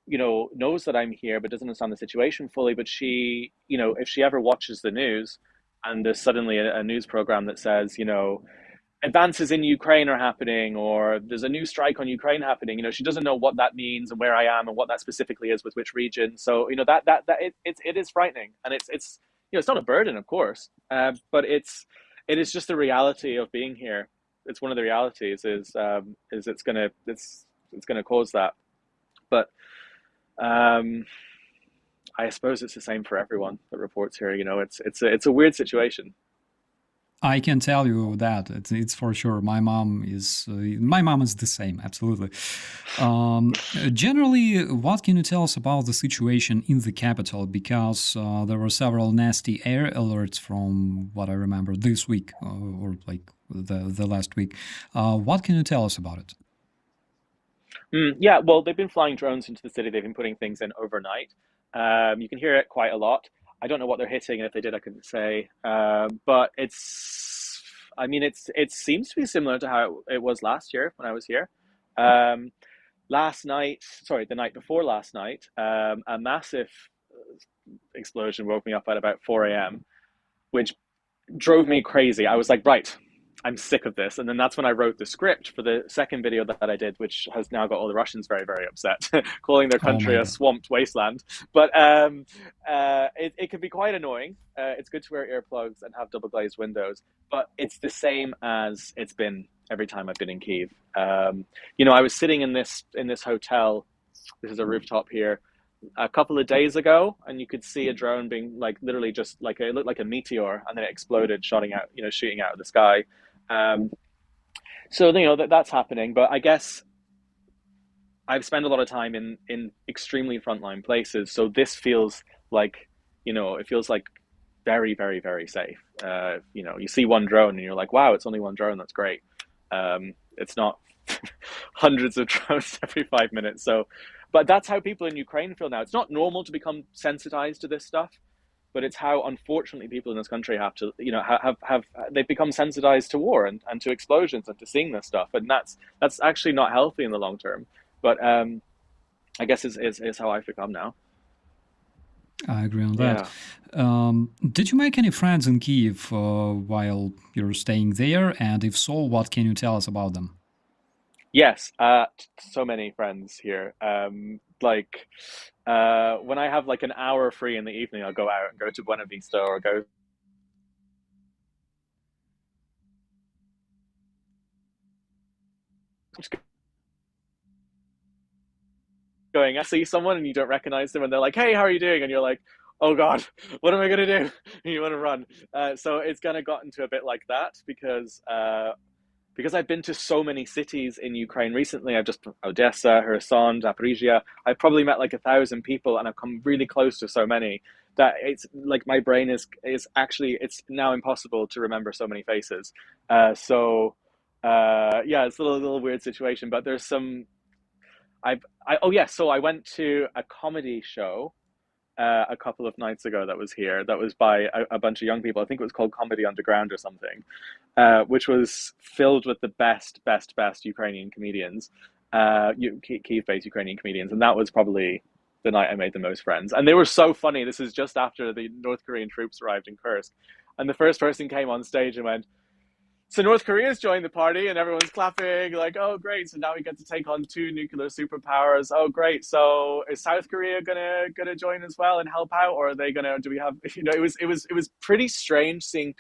knows that I'm here, but doesn't understand the situation fully. But she, if she ever watches the news, and there's suddenly a news program that says, advances in Ukraine are happening, or there's a new strike on Ukraine happening. She doesn't know what that means and where I am and what that specifically is with which region. So it is frightening, and it's not a burden, of course, but it is just the reality of being here. It's one of the realities is it's gonna cause that, but um, I suppose it's the same for everyone that reports here. You know, it's a weird situation. I can tell you that it's for sure. My mom is the same. Absolutely. Generally, what can you tell us about the situation in the capital? Because there were several nasty air alerts from what I remember this week or like the last week. What can you tell us about it? Yeah, well, they've been flying drones into the city. They've been putting things in overnight. You can hear it quite a lot. I don't know what they're hitting, and if they did, I couldn't say. But I mean, it seems to be similar to how it was last year when I was here. Um, Last night, sorry, the night before last night, a massive explosion woke me up at about 4 a.m., which drove me crazy. I was like, right, I'm sick of this. And then that's when I wrote the script for the second video that I did, which has now got all the Russians very, very upset, calling their Oh country my a god. swamped wasteland. But it can be quite annoying. It's good to wear earplugs and have double glazed windows, but it's the same as it's been every time I've been in Kyiv. You know, I was sitting in this hotel. This is a rooftop here a couple of days ago, and you could see a drone being like literally just like it looked like a meteor, and then it exploded, shooting out of the sky. Um, so you know that's happening, but I guess I've spent a lot of time in extremely frontline places, so this feels like it feels like very very very safe. You know, you see one drone and you're like, wow, it's only one drone. That's great. It's not hundreds of drones every 5 minutes. So, but that's how people in Ukraine feel now. It's not normal to become sensitized to this stuff, but it's how unfortunately people in this country have to, have they've become sensitized to war and to explosions and to seeing this stuff, and that's actually not healthy in the long term. But I guess is how I've become now. I agree on that. Yeah. Did you make any friends in Kiev while you're staying there? And if so, what can you tell us about them? Yes, so many friends here. When I have like an hour free in the evening, I'll go out and go to Buena Vista or go going. I see someone and you don't recognize them, and they're like, "Hey, how are you doing?" And you're like, "Oh God, what am I gonna do?" And you want to run. So it's kind of gotten to a bit like that because I've been to so many cities in Ukraine recently. I've just Odessa, Kherson, Zaporizhia. I've probably met like 1,000 people, and I've come really close to so many that it's like my brain is actually it's now impossible to remember so many faces. Yeah, it's a little weird situation, but there's some. Oh yeah, so I went to a comedy show a couple of nights ago that was here. That was by a bunch of young people. I think it was called Comedy Underground or something, which was filled with the best Ukrainian comedians, Kyiv-based Ukrainian comedians, and that was probably the night I made the most friends. And they were so funny. This is just after the North Korean troops arrived in Kursk, and the first person came on stage and went, so North Korea's joined the party and everyone's clapping like, oh great, so now we get to take on two nuclear superpowers. Oh great, so is South Korea gonna join as well and help out, or are they gonna? Do we have? It was pretty strange seeing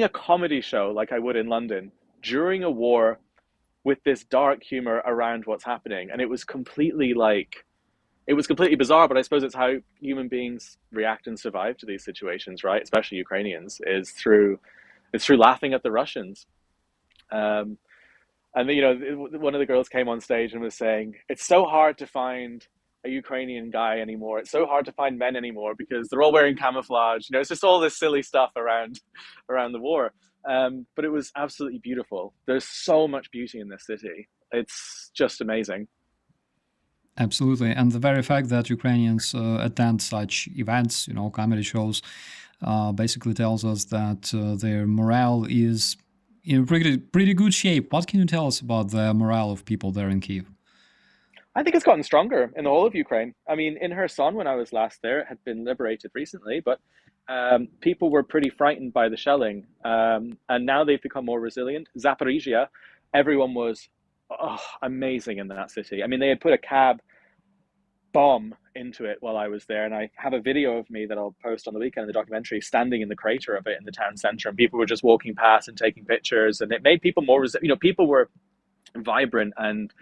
a comedy show like I would in London during a war with this dark humor around what's happening, and it was completely bizarre. But I suppose it's how human beings react and survive to these situations, right? Especially Ukrainians, is through it's through laughing at the Russians. Um, and one of the girls came on stage and was saying, "It's so hard to find a Ukrainian guy anymore. It's so hard to find men anymore because they're all wearing camouflage. You know, it's just all this silly stuff around the war." But it was absolutely beautiful. There's so much beauty in this city. It's just amazing. Absolutely. And the very fact that Ukrainians attend such events, comedy shows, basically tells us that their morale is in pretty good shape. What can you tell us about the morale of people there in Kiev? I think it's gotten stronger in the whole of Ukraine. I mean, in Kherson, when I was last there, it had been liberated recently, but people were pretty frightened by the shelling, and now they've become more resilient. Zaporizhia, everyone was amazing in that city. I mean, they had put a cab bomb into it while I was there, and I have a video of me that I'll post on the weekend in the documentary, standing in the crater of it in the town center, and people were just walking past and taking pictures, and it made people more people were vibrant and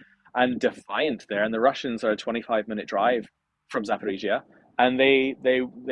defiant there, and the Russians are a 25-minute drive from Zaporizhia, and they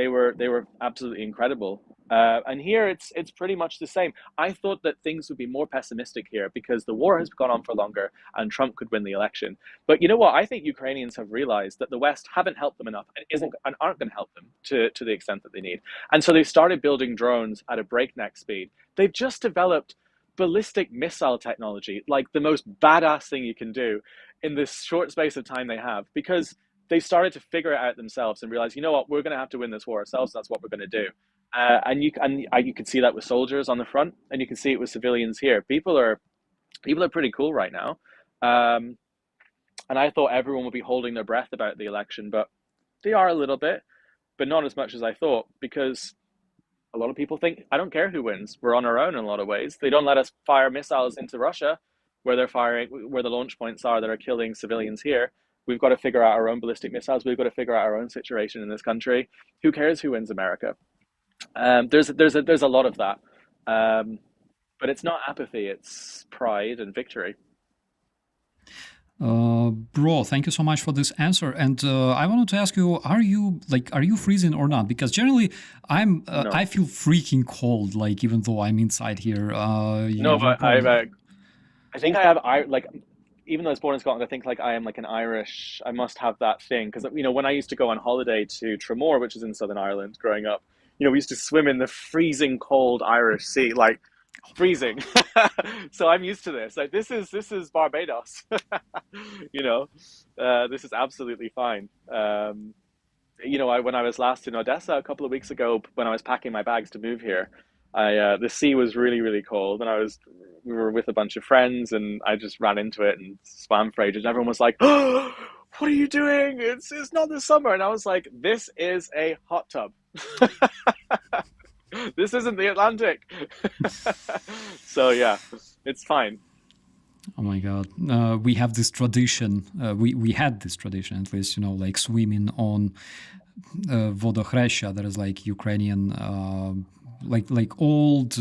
were absolutely incredible. And here it's pretty much the same. I thought that things would be more pessimistic here because the war has gone on for longer and Trump could win the election. But you know what? I think Ukrainians have realized that the West haven't helped them enough and isn't and aren't going to help them to the extent that they need. And so they've started building drones at a breakneck speed. They've just developed ballistic missile technology, like the most badass thing you can do in this short space of time they have, because they started to figure it out themselves and realize, you know what, we're going to have to win this war ourselves. That's what we're going to do. You can see that with soldiers on the front, and you can see it with civilians here. People are pretty cool right now, and I thought everyone would be holding their breath about the election, but they are a little bit, but not as much as I thought, because a lot of people think, I don't care who wins. We're on our own in a lot of ways. They don't let us fire missiles into Russia, where they're firing, where the launch points are that are killing civilians here. We've got to figure out our own ballistic missiles. We've got to figure out our own situation in this country. Who cares who wins America? There's a lot of that, but it's not apathy. It's pride and victory. Bro, thank you so much for this answer. And I wanted to ask you, are you freezing or not? Because generally, No, I feel freaking cold, like even though I'm inside here. no, You're but probably I think I have I like even though I was born in Scotland, I think like I am like an Irish. I must have that thing because when I used to go on holiday to Tramore, which is in Southern Ireland, growing up, we used to swim in the freezing cold Irish Sea, like freezing. So I'm used to this. Like this is Barbados. you know, this is absolutely fine. When I was last in Odessa a couple of weeks ago, when I was packing my bags to move here, the sea was really, really cold, and we were with a bunch of friends, and I just ran into it and swam for ages. And everyone was like, "Oh, what are you doing? It's not the summer." And I was like, "This is a hot tub. This isn't the Atlantic." So yeah, it's fine. Oh my God. We have this tradition. We had this tradition, at least, like swimming on Vodokhreshya. That is like Ukrainian, like old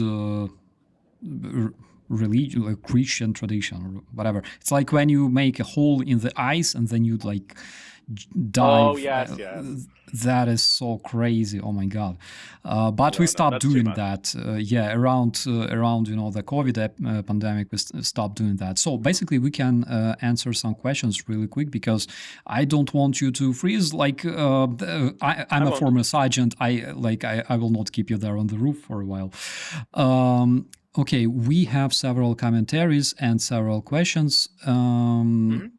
religion, like Christian tradition or whatever. It's like when you make a hole in the ice and then you like Oh dive. yes, yes. That is so crazy. Oh my God. But we No, no, stopped that's too doing much. that. Yeah, around the COVID pandemic, we stopped doing that. So basically, we can answer some questions really quick because I don't want you to freeze. Like I I'm a won't. former sergeant. I will not keep you there on the roof for a while. Okay, we have several commentaries and several questions. Mhm.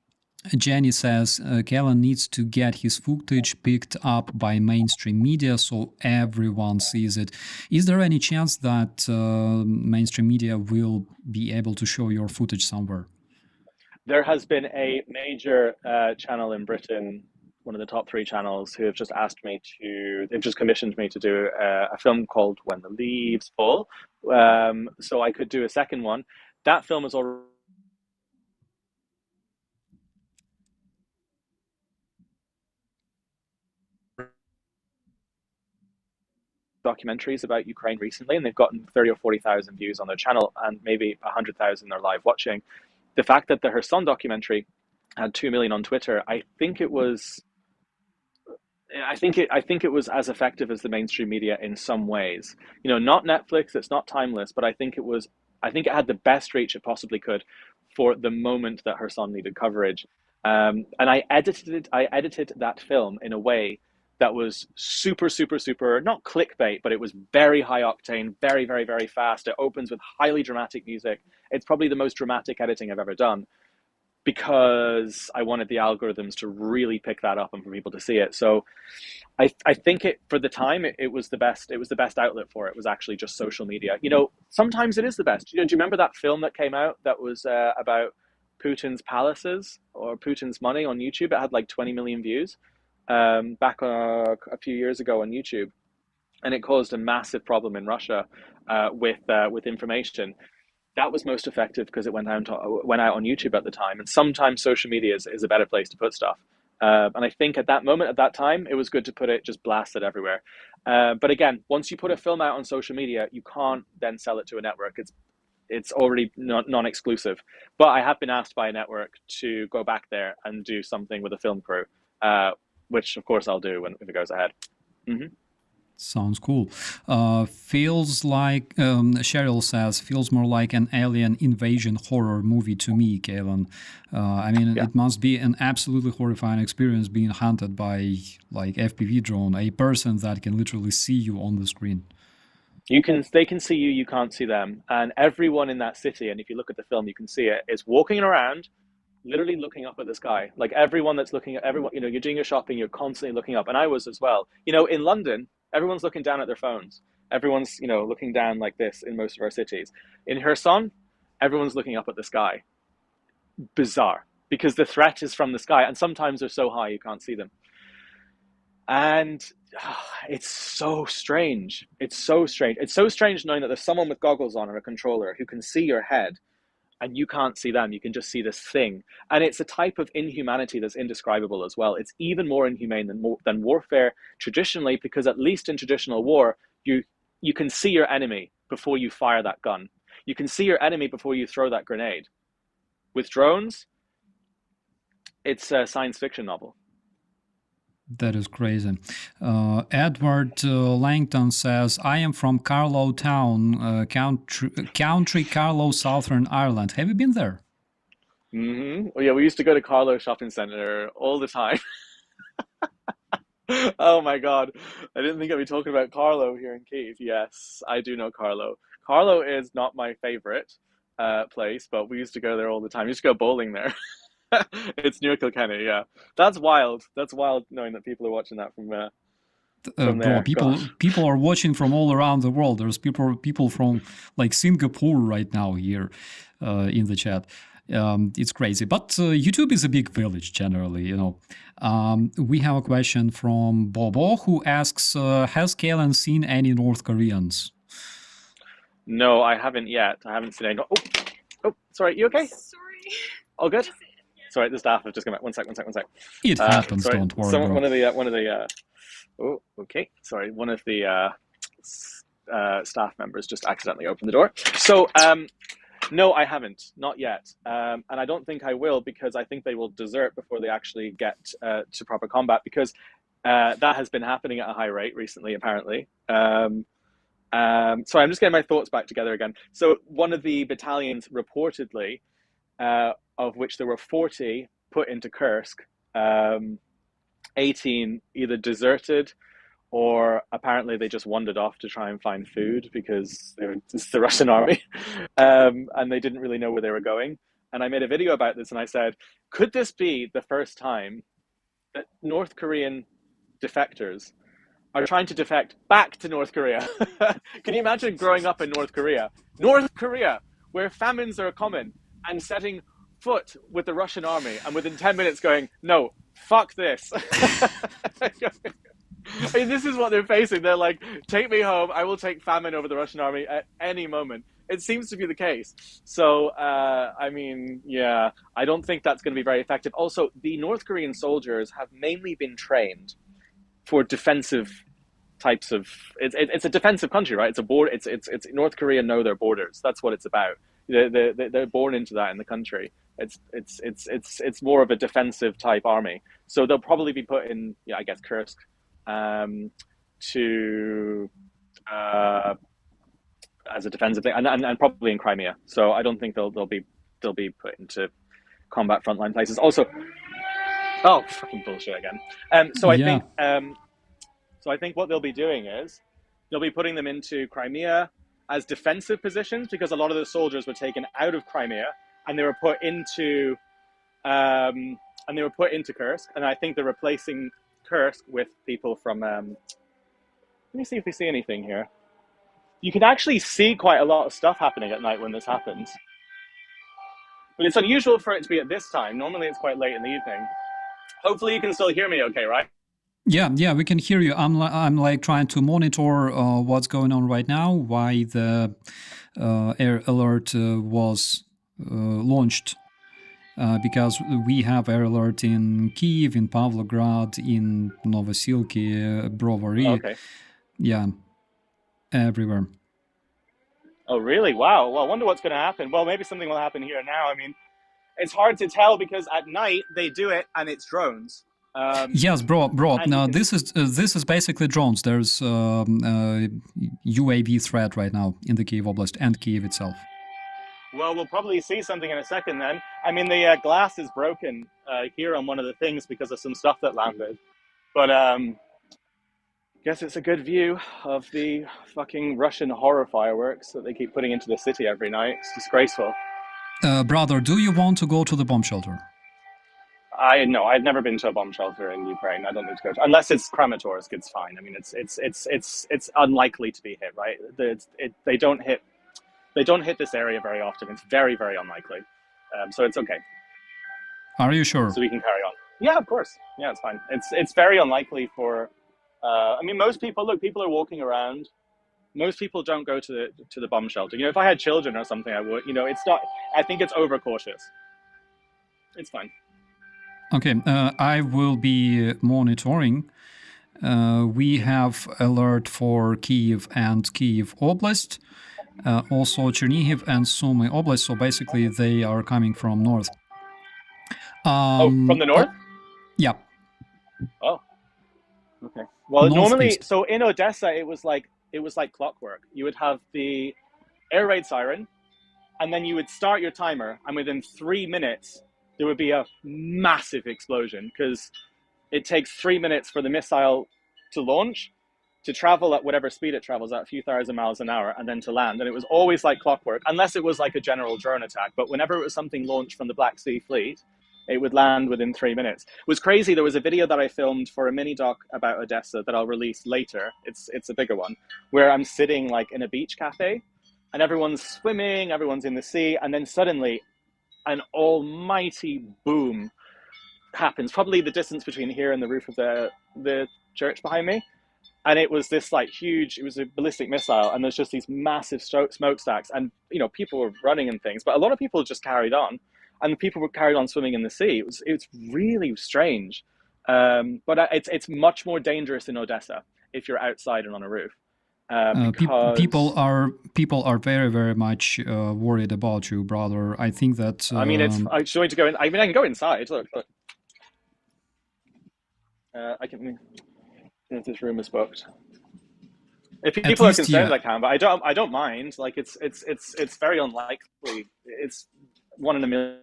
Jenny says Caolan needs to get his footage picked up by mainstream media so everyone sees it. Is there any chance that mainstream media will be able to show your footage somewhere? There has been a major channel in Britain, one of the top three channels, who have just asked me they've just commissioned me to do a film called When the Leaves Fall. So I could do a second one. That film is already documentaries about Ukraine recently, and they've gotten 30 or 40,000 views on their channel, and maybe 100,000 are live watching. The fact that the Kherson documentary had 2 million on Twitter, I think it was as effective as the mainstream media in some ways. Not Netflix, it's not timeless, but I think it had the best reach it possibly could for the moment that her son needed coverage. And I edited that film in a way that was super, super, super, not clickbait, but it was very high octane, very, very, very fast. It opens with highly dramatic music. It's probably the most dramatic editing I've ever done because I wanted the algorithms to really pick that up and for people to see it. So I think it for the time it was the best. It was the best outlet for it. Was actually just social media. Sometimes it is the best. Do you remember that film that came out that was about Putin's palaces or Putin's money on YouTube? It had like 20 million views back a few years ago on YouTube, and it caused a massive problem in Russia with information. That was most effective because it went out on YouTube at the time. And sometimes social media is a better place to put stuff. And I think at that moment, at that time, it was good to put it just blasted everywhere. But again, once you put a film out on social media, you can't then sell it to a network. It's already non-exclusive. But I have been asked by a network to go back there and do something with a film crew. which of course I'll do if it goes ahead. Hmm. Sounds cool. Feels like, Cheryl says, feels more like an alien invasion horror movie to me, Caolan. I mean, Yeah. it must be an absolutely horrifying experience being hunted by, like, FPV drone, a person that can literally see you on the screen. They can see you, you can't see them. And everyone in that city, and if you look at the film, you can see it, is walking around, literally looking up at the sky. Like everyone that's looking at everyone, you're doing your shopping, you're constantly looking up. And I was as well. In London, everyone's looking down at their phones. Everyone's, looking down like this in most of our cities. In Kherson, everyone's looking up at the sky. Bizarre. Because the threat is from the sky, and sometimes they're so high you can't see them. And it's so strange. It's so strange. It's so strange knowing that there's someone with goggles on or a controller who can see your head and you can't see them. You can just see this thing. And it's a type of inhumanity that's indescribable as well. It's even more inhumane than warfare traditionally, because at least in traditional war, you can see your enemy before you fire that gun. You can see your enemy before you throw that grenade. With drones, it's a science fiction novel. That is crazy. Edward Langton says, I am from Carlow Town, County Carlow, Southern Ireland. Have you been there? Mm-hmm. Well, yeah, we used to go to Carlow Shopping Centre all the time. Oh my God. I didn't think I'd be talking about Carlow here in Kyiv. Yes, I do know Carlow. Carlow is not my favorite place, but we used to go there all the time. We used to go bowling there. It's near Kilkenny, yeah. That's wild. That's wild knowing that people are watching that from Bro, there. Gosh. people are watching from all around the world. There's people from like Singapore right now here in the chat. It's crazy, but YouTube is a big village generally. We have a question from Bobo who asks, "Has Caolan seen any North Koreans?" No, I haven't yet. I haven't seen any. Oh, sorry. You okay? Sorry. All good? Sorry, the staff have just come back. One sec. It happens. Sorry, don't worry, bro. One of the. Oh, okay. Sorry, one of the staff members just accidentally opened the door. So, no, I haven't, not yet, and I don't think I will, because I think they will desert before they actually get to proper combat, because that has been happening at a high rate recently, apparently. Sorry, I'm just getting my thoughts back together again. So, one of the battalions reportedly, of which there were 40 put into Kursk, 18 either deserted or apparently they just wandered off to try and find food because it's the Russian army, and they didn't really know where they were going. And I made a video about this and I said, could this be the first time that North Korean defectors are trying to defect back to North Korea? Can you imagine growing up in North Korea, where famines are common, and setting foot with the Russian army, and within 10 minutes going, no, fuck this. I mean, this is what they're facing. They're like, take me home. I will take famine over the Russian army at any moment. It seems to be the case. So, I mean, yeah, I don't think that's going to be very effective. Also, the North Korean soldiers have mainly been trained for defensive types of. It's a defensive country, right? It's a border. It's North Korea know their borders. That's what it's about. They're born into that in the country. It's more of a defensive type army. So they'll probably be put in, I guess, Kursk, to as a defensive thing, and probably in Crimea. So I don't think they'll be put into combat frontline places. Also, oh, fucking bullshit again. So I think what they'll be doing is they'll be putting them into Crimea as defensive positions, because a lot of the soldiers were taken out of Crimea and they were put into Kursk, and I think they're replacing Kursk with people from. Let me see if we see anything here. You can actually see quite a lot of stuff happening at night when this happens, but it's unusual for it to be at this time. Normally, it's quite late in the evening. Hopefully, you can still hear me, okay, right? Yeah, we can hear you. I'm like trying to monitor what's going on right now. Why the air alert was launched. Because we have air alert in Kyiv, in Pavlograd, in Novosilki, Brovary. Okay. Yeah, everywhere. Oh, really? Wow. Well, I wonder what's going to happen. Well, maybe something will happen here now. I mean, it's hard to tell because at night they do it and it's drones. Yes, bro. And you Now can. this is basically drones. There's UAV threat right now in the Kyiv Oblast and Kyiv itself. Well, we'll probably see something in a second then. I mean, the glass is broken here on one of the things because of some stuff that landed. But guess it's a good view of the fucking Russian horror fireworks that they keep putting into the city every night. It's disgraceful. Brother, do you want to go to the bomb shelter? I've never been to a bomb shelter in Ukraine. I don't need to go to, unless it's Kramatorsk. It's fine. I mean, it's unlikely to be hit, right? They don't hit this area very often. It's very, very unlikely. So it's okay. Are you sure? So we can carry on. Yeah, of course. Yeah, it's fine. It's very unlikely for. I mean, most people People are walking around. Most people don't go to the bomb shelter. You know, if I had children or something, I would. You know, it's not. I think it's overcautious. It's fine. Okay, I will be monitoring. We have alert for Kyiv and Kyiv Oblast, also Chernihiv and Sumy Oblast. So basically, they are coming from north. From the north? Yeah. Oh, okay. Well, Northeast. normally, so in Odessa, it was like clockwork. You would have the air raid siren, and then you would start your timer, and within 3 minutes, there would be a massive explosion because it takes 3 minutes for the missile to launch, to travel at whatever speed it travels at, a few thousand miles an hour, and then to land. And it was always like clockwork, unless it was like a general drone attack. But whenever it was something launched from the Black Sea Fleet, it would land within 3 minutes. It was crazy. There was a video that I filmed for a mini doc about Odessa that I'll release later. It's a bigger one, where I'm sitting like in a beach cafe, and everyone's swimming, everyone's in the sea, and then suddenly an almighty boom happens, probably the distance between here and the roof of the church behind me. And it was this like huge, it was a ballistic missile, and there's just these massive smokestacks, and you know, people were running and things, but a lot of people just carried on, and the people were carried on swimming in the sea. It's really strange, but it's much more dangerous in Odessa if you're outside and on a roof. People are very, very much worried about you, brother. I think that. I mean, I'm going to go in. I mean, I can go inside. Look. I can. If this room is booked. If people are concerned, I can, but I don't mind. Like it's very unlikely. It's 1 in a million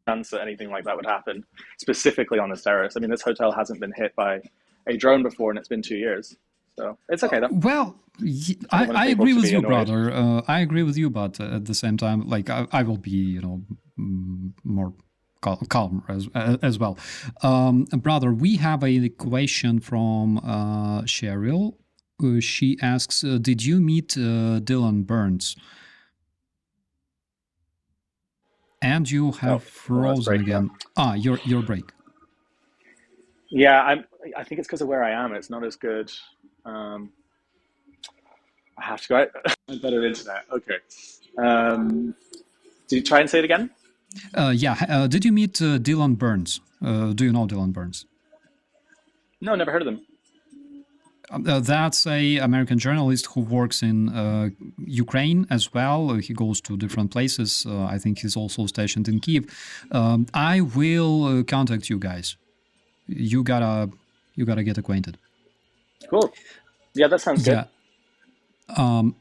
chance that anything like that would happen, specifically on this terrace. I mean, this hotel hasn't been hit by a drone before, and it's been 2 years. So it's okay though. Well, I agree with you, brother. I agree with you, but at the same time, like I will be, you know, more calm as well. Brother, we have a question from Cheryl. She asks, did you meet Dylan Burns? And you have frozen again. Your break. Yeah, I think it's because of where I am. It's not as good. I have to go out. Better internet. Okay. Did you try and say it again? Yeah. Did you meet Dylan Burns? Do you know Dylan Burns? No, never heard of them. That's a American journalist who works in Ukraine as well. He goes to different places. I think he's also stationed in Kyiv. I will contact you guys. You gotta get acquainted. Cool. Yeah, that sounds good.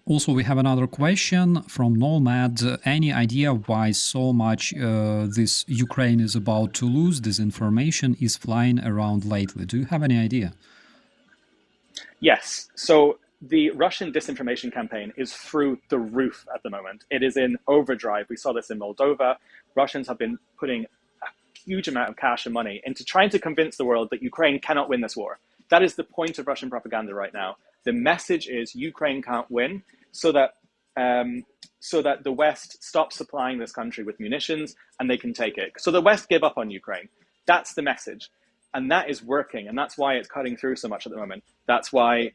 Also, we have another question from Nomad. Any idea why so much this Ukraine is about to lose? Disinformation is flying around lately. Do you have any idea? Yes. So the Russian disinformation campaign is through the roof at the moment. It is in overdrive. We saw this in Moldova. Russians have been putting a huge amount of cash and money into trying to convince the world that Ukraine cannot win this war. That is the point of Russian propaganda right now. The message is Ukraine can't win, so that the West stops supplying this country with munitions and they can take it. So the West give up on Ukraine. That's the message. And that is working, and that's why it's cutting through so much at the moment. That's why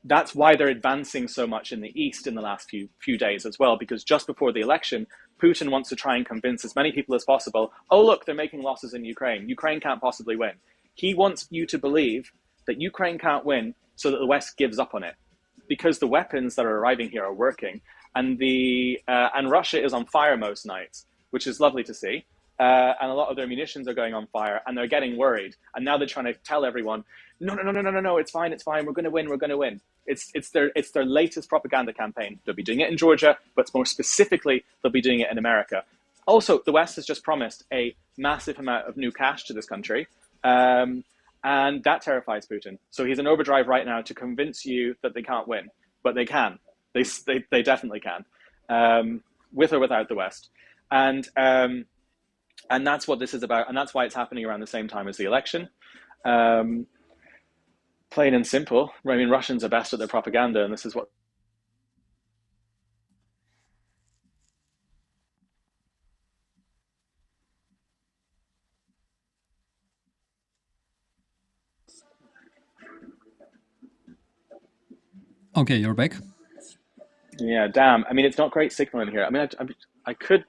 they're advancing so much in the East in the last few days as well, because just before the election, Putin wants to try and convince as many people as possible, oh, look, they're making losses in Ukraine. Ukraine can't possibly win. He wants you to believe that Ukraine can't win so that the West gives up on it, because the weapons that are arriving here are working, and Russia is on fire most nights, which is lovely to see. and a lot of their munitions are going on fire, and they're getting worried. And now they're trying to tell everyone, no, it's fine, we're going to win, we're going to win. It's their latest propaganda campaign. They'll be doing it in Georgia, but more specifically, they'll be doing it in America. Also, the West has just promised a massive amount of new cash to this country, and that terrifies Putin. So he's in overdrive right now to convince you that they can't win, but they can. They definitely can, with or without the West. And that's what this is about, and that's why it's happening around the same time as the election. Plain and simple. I mean, Russians are best at their propaganda, and this is what. Okay, you're back. Yeah, damn. I mean, it's not great signal in here. I mean, I could.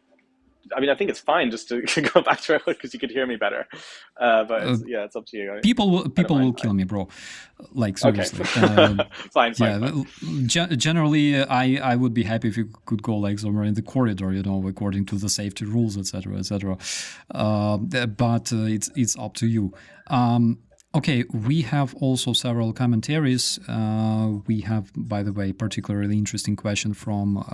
I mean, I think it's fine just to go back to it because you could hear me better. But it's up to you. People will kill me, bro. Like, seriously. Okay. Fine. Generally, I would be happy if you could go like somewhere in the corridor, according to the safety rules, etc., etc. But it's up to you. Okay, we have also several commentaries. We have, by the way, particularly interesting question from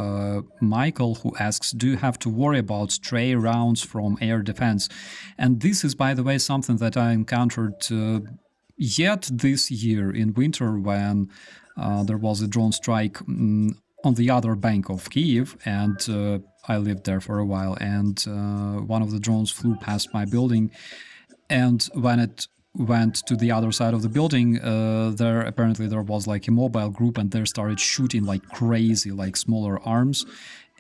Michael, who asks, do you have to worry about stray rounds from air defense? And this is, by the way, something that I encountered yet this year in winter when there was a drone strike on the other bank of Kyiv, and I lived there for a while, and one of the drones flew past my building, and when it went to the other side of the building, there was like a mobile group, and they started shooting like crazy, like smaller arms,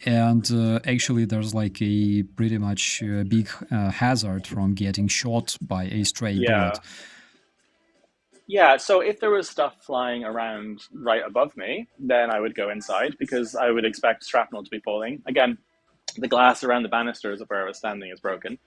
and actually there's like a pretty much big hazard from getting shot by a stray bullet. Yeah, so if there was stuff flying around right above me, then I would go inside because I would expect shrapnel to be falling. Again, the glass around the banisters of where I was standing is broken.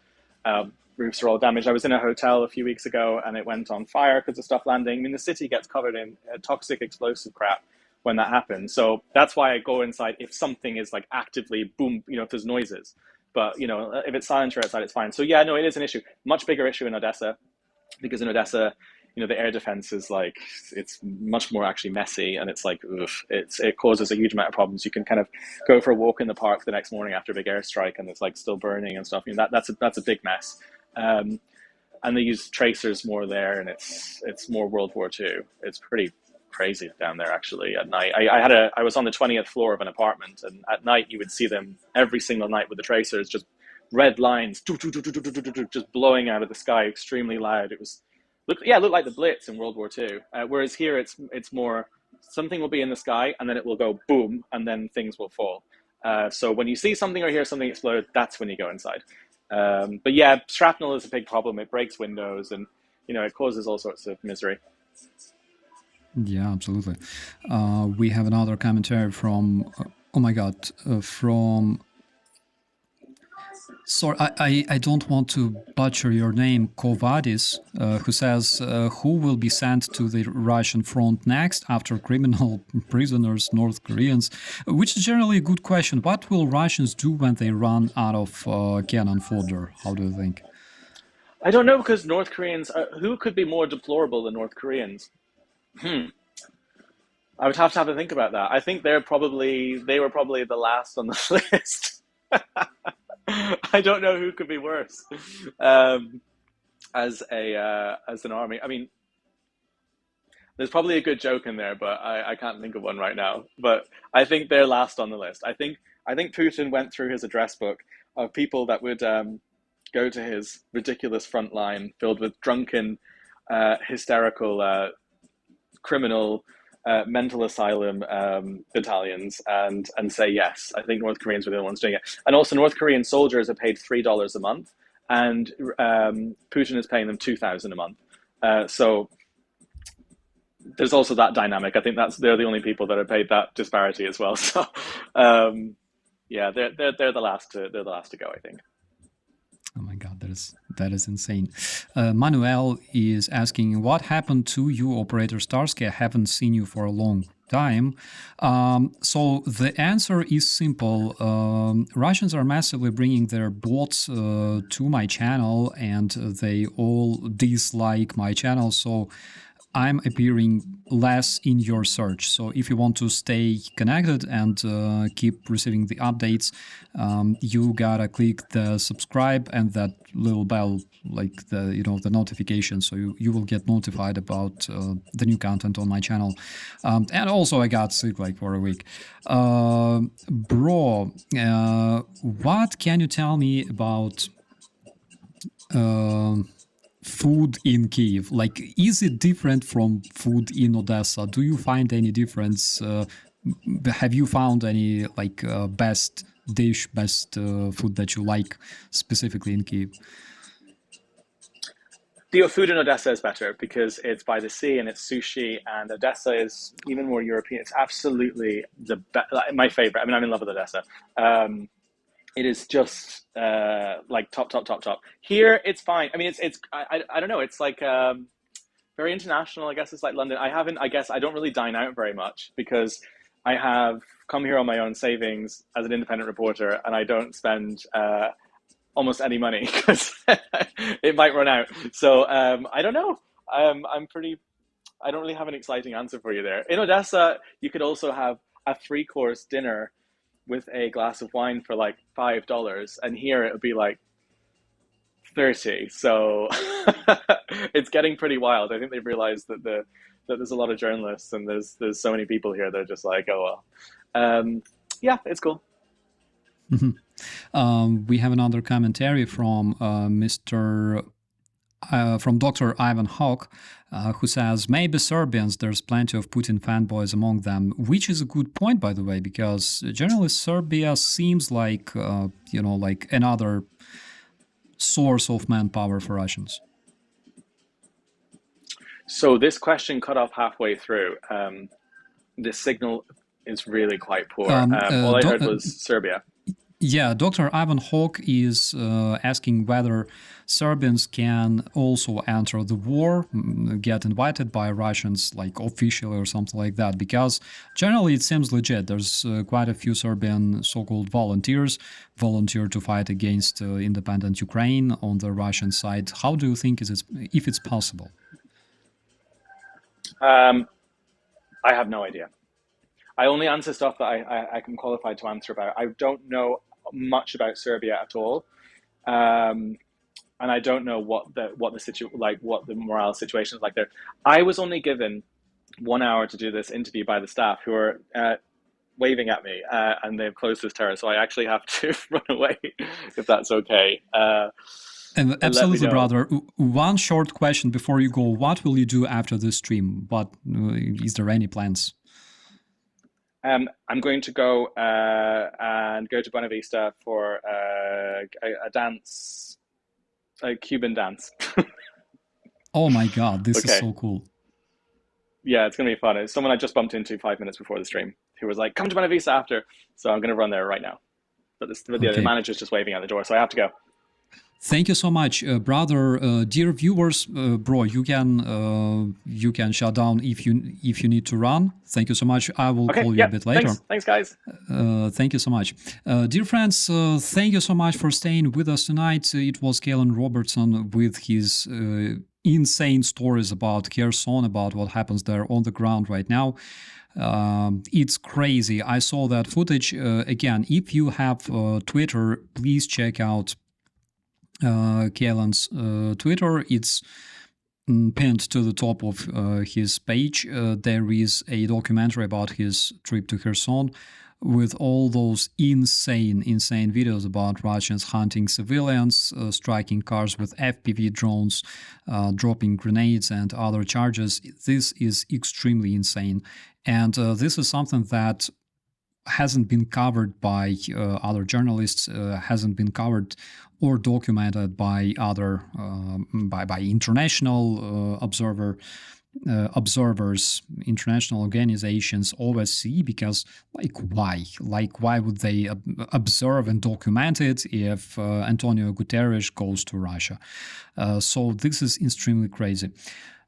Roofs are all damaged. I was in a hotel a few weeks ago and it went on fire because of stuff landing. I mean, the city gets covered in toxic explosive crap when that happens. So that's why I go inside if something is like actively boom, if there's noises. But, if it's silent outside, it's fine. So yeah, no, it is an issue. Much bigger issue in Odessa because in Odessa, the air defense is like, it's much more actually messy, and it's like, it causes a huge amount of problems. You can kind of go for a walk in the park the next morning after a big airstrike and it's like still burning and stuff. That's a big mess. And they use tracers more there, and it's more World War II. It's pretty crazy down there actually at night. I was on the 20th floor of an apartment, and at night you would see them every single night with the tracers, just red lines, just blowing out of the sky, extremely loud. It looked like the Blitz in World War II. Whereas here it's more something will be in the sky and then it will go boom and then things will fall. So when you see something or hear something explode, that's when you go inside. But yeah, shrapnel is a big problem. It breaks windows and it causes all sorts of misery. Yeah, absolutely. We have another commentary from from. Sorry, I don't want to butcher your name, Kovadis, who says, who will be sent to the Russian front next after criminal prisoners, North Koreans? Which is generally a good question. What will Russians do when they run out of cannon fodder? How do you think? I don't know, because North Koreans, who could be more deplorable than North Koreans? I would have to think about that. I think they were probably the last on the list. I don't know who could be worse as an army. I mean, there's probably a good joke in there, but I can't think of one right now. But I think they're last on the list. I think Putin went through his address book of people that would go to his ridiculous front line filled with drunken, hysterical, criminal, mental asylum battalions and say yes. I think North Koreans were the ones doing it. And also North Korean soldiers are paid $3 a month, and Putin is paying them $2,000 a month. So there's also that dynamic. I think they're the only people that are paid that disparity as well. So yeah, they're the last to go, I think. Oh my God, that is insane. Manuel is asking, what happened to you, Operator Starsky? I haven't seen you for a long time. So the answer is simple. Russians are massively bringing their bots to my channel, and they all dislike my channel. So I'm appearing less in your search. So if you want to stay connected and keep receiving the updates, you gotta click the subscribe and that little bell, like the notification, so you will get notified about the new content on my channel. And also I got sick like for a week. Bro, what can you tell me about food in Kyiv? Like, is it different from food in Odessa? Do you find any difference? Have you found any like best dish, best food that you like specifically in Kyiv? The food in Odessa is better because it's by the sea and it's sushi, and Odessa is even more European. It's absolutely my favorite. I mean, I'm in love with Odessa. It is just like top. Here, it's fine. I mean, I don't know. It's like very international. I guess it's like London. I guess I don't really dine out very much because I have come here on my own savings as an independent reporter, and I don't spend almost any money because it might run out. So I don't know. I don't really have an exciting answer for you there. In Odessa, you could also have a 3-course dinner with a glass of wine for like $5, and here it would be like 30. So it's getting pretty wild. I think they've realized that there's a lot of journalists and there's so many people here. They're just like, oh well. Yeah, it's cool. We have another commentary from from Dr. Ivan Hawk, who says, maybe Serbians, there's plenty of Putin fanboys among them, which is a good point, by the way, because generally Serbia seems like, like another source of manpower for Russians. So this question cut off halfway through. The signal is really quite poor. All I heard was Serbia. Yeah, Dr. Ivan Hawk is asking whether Serbians can also enter the war, get invited by Russians, like officially or something like that, because generally it seems legit. There's quite a few Serbian so-called volunteer to fight against independent Ukraine on the Russian side. How do you think if it's possible? I have no idea. I only answer stuff that I can qualify to answer about. I don't know much about Serbia at all, and I don't know what the morale situation is like there. I was only given 1 hour to do this interview by the staff, who are waving at me, and they've closed this terrace, so I actually have to run away if that's okay. Absolutely, brother. One short question before you go: what will you do after this stream? Is there any plans? I'm going to go and go to Buena Vista for a dance, a Cuban dance. Oh my God, this is so cool. Yeah, it's going to be fun. It's someone I just bumped into 5 minutes before the stream who was like, come to Buena Vista after. So I'm going to run there right now. But the manager's just waving at the door, so I have to go. Thank you so much, brother. Dear viewers, bro, you can shut down if you need to run. Thank you so much. I will call you a bit later. Thanks guys. Thank you so much. Dear friends, thank you so much for staying with us tonight. It was Caolan Robertson with his insane stories about Kherson, about what happens there on the ground right now. It's crazy. I saw that footage. Again, if you have Twitter, please check out Caolan's Twitter. It's pinned to the top of his page. There is a documentary about his trip to Kherson with all those insane videos about Russians hunting civilians, striking cars with FPV drones, dropping grenades and other charges. This is extremely insane. And this is something that hasn't been covered by other journalists, hasn't been covered or documented by other by international observers, international organizations, OSCE, because why would they observe and document it if Antonio Guterres goes to Russia? So this is extremely crazy.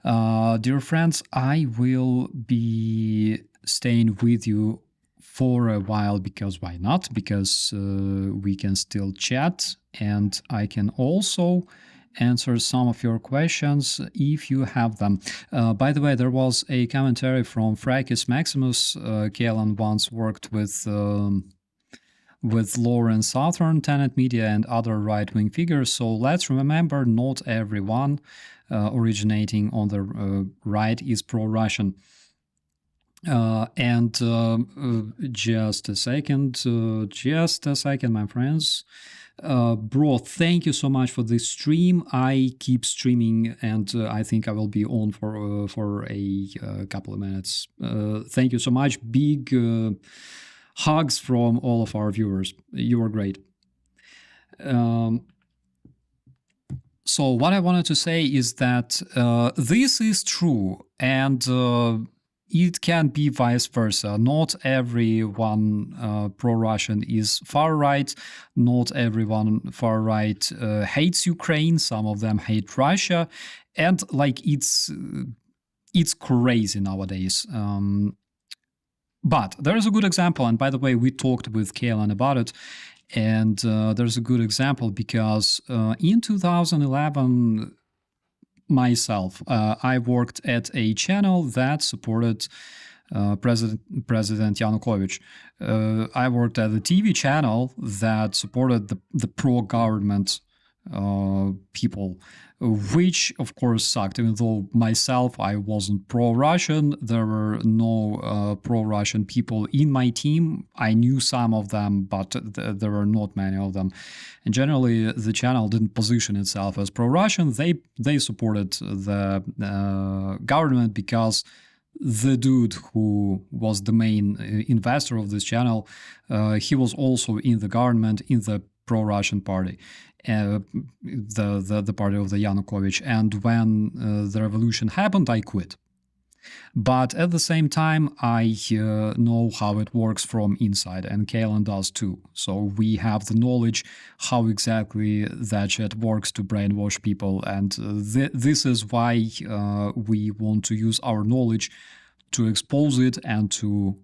Dear friends, I will be staying with you for a while, because why not? Because we can still chat, and I can also answer some of your questions if you have them. By the way, there was a commentary from Fracus Maximus. Caolan once worked with Lawrence Southern, Tenet Media, and other right-wing figures. So let's remember, not everyone originating on the right is pro-Russian. Just a second, my friends. Bro, thank you so much for this stream. I keep streaming, and I think I will be on for a couple of minutes. Thank you so much. Big hugs from all of our viewers. You are great. So what I wanted to say is that this is true, and it can be vice versa. Not everyone pro-Russian is far-right. Not everyone far-right hates Ukraine. Some of them hate Russia. And like it's crazy nowadays. But there is a good example. And by the way, we talked with Caolan about it. And there's a good example because in 2011, myself, I worked at a channel that supported President Yanukovych. I worked at a TV channel that supported the pro-government people, which of course sucked. Even though myself, I wasn't pro-Russian, there were no pro-Russian people in my team. I knew some of them, but there were not many of them. And generally, the channel didn't position itself as pro-Russian. They supported the government because the dude who was the main investor of this channel, he was also in the government, in the pro-Russian party, the party of the Yanukovych. And when the revolution happened, I quit. But at the same time, I know how it works from inside, and Caolan does too. So we have the knowledge how exactly that shit works to brainwash people, and this is why we want to use our knowledge to expose it and to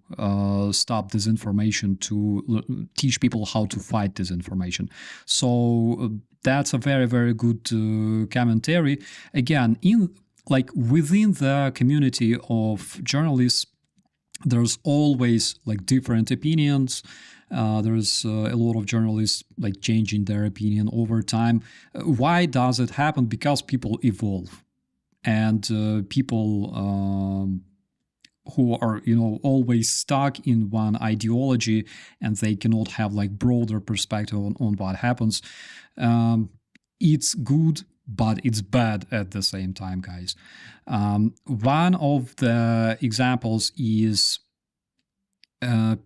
stop disinformation, to teach people how to fight disinformation. So that's a very, very good commentary. Again, within the community of journalists, there's always different opinions. There's a lot of journalists changing their opinion over time. Why does it happen? Because people evolve, and people who are always stuck in one ideology, and they cannot have broader perspective on what happens. It's good, but it's bad at the same time, guys. One of the examples is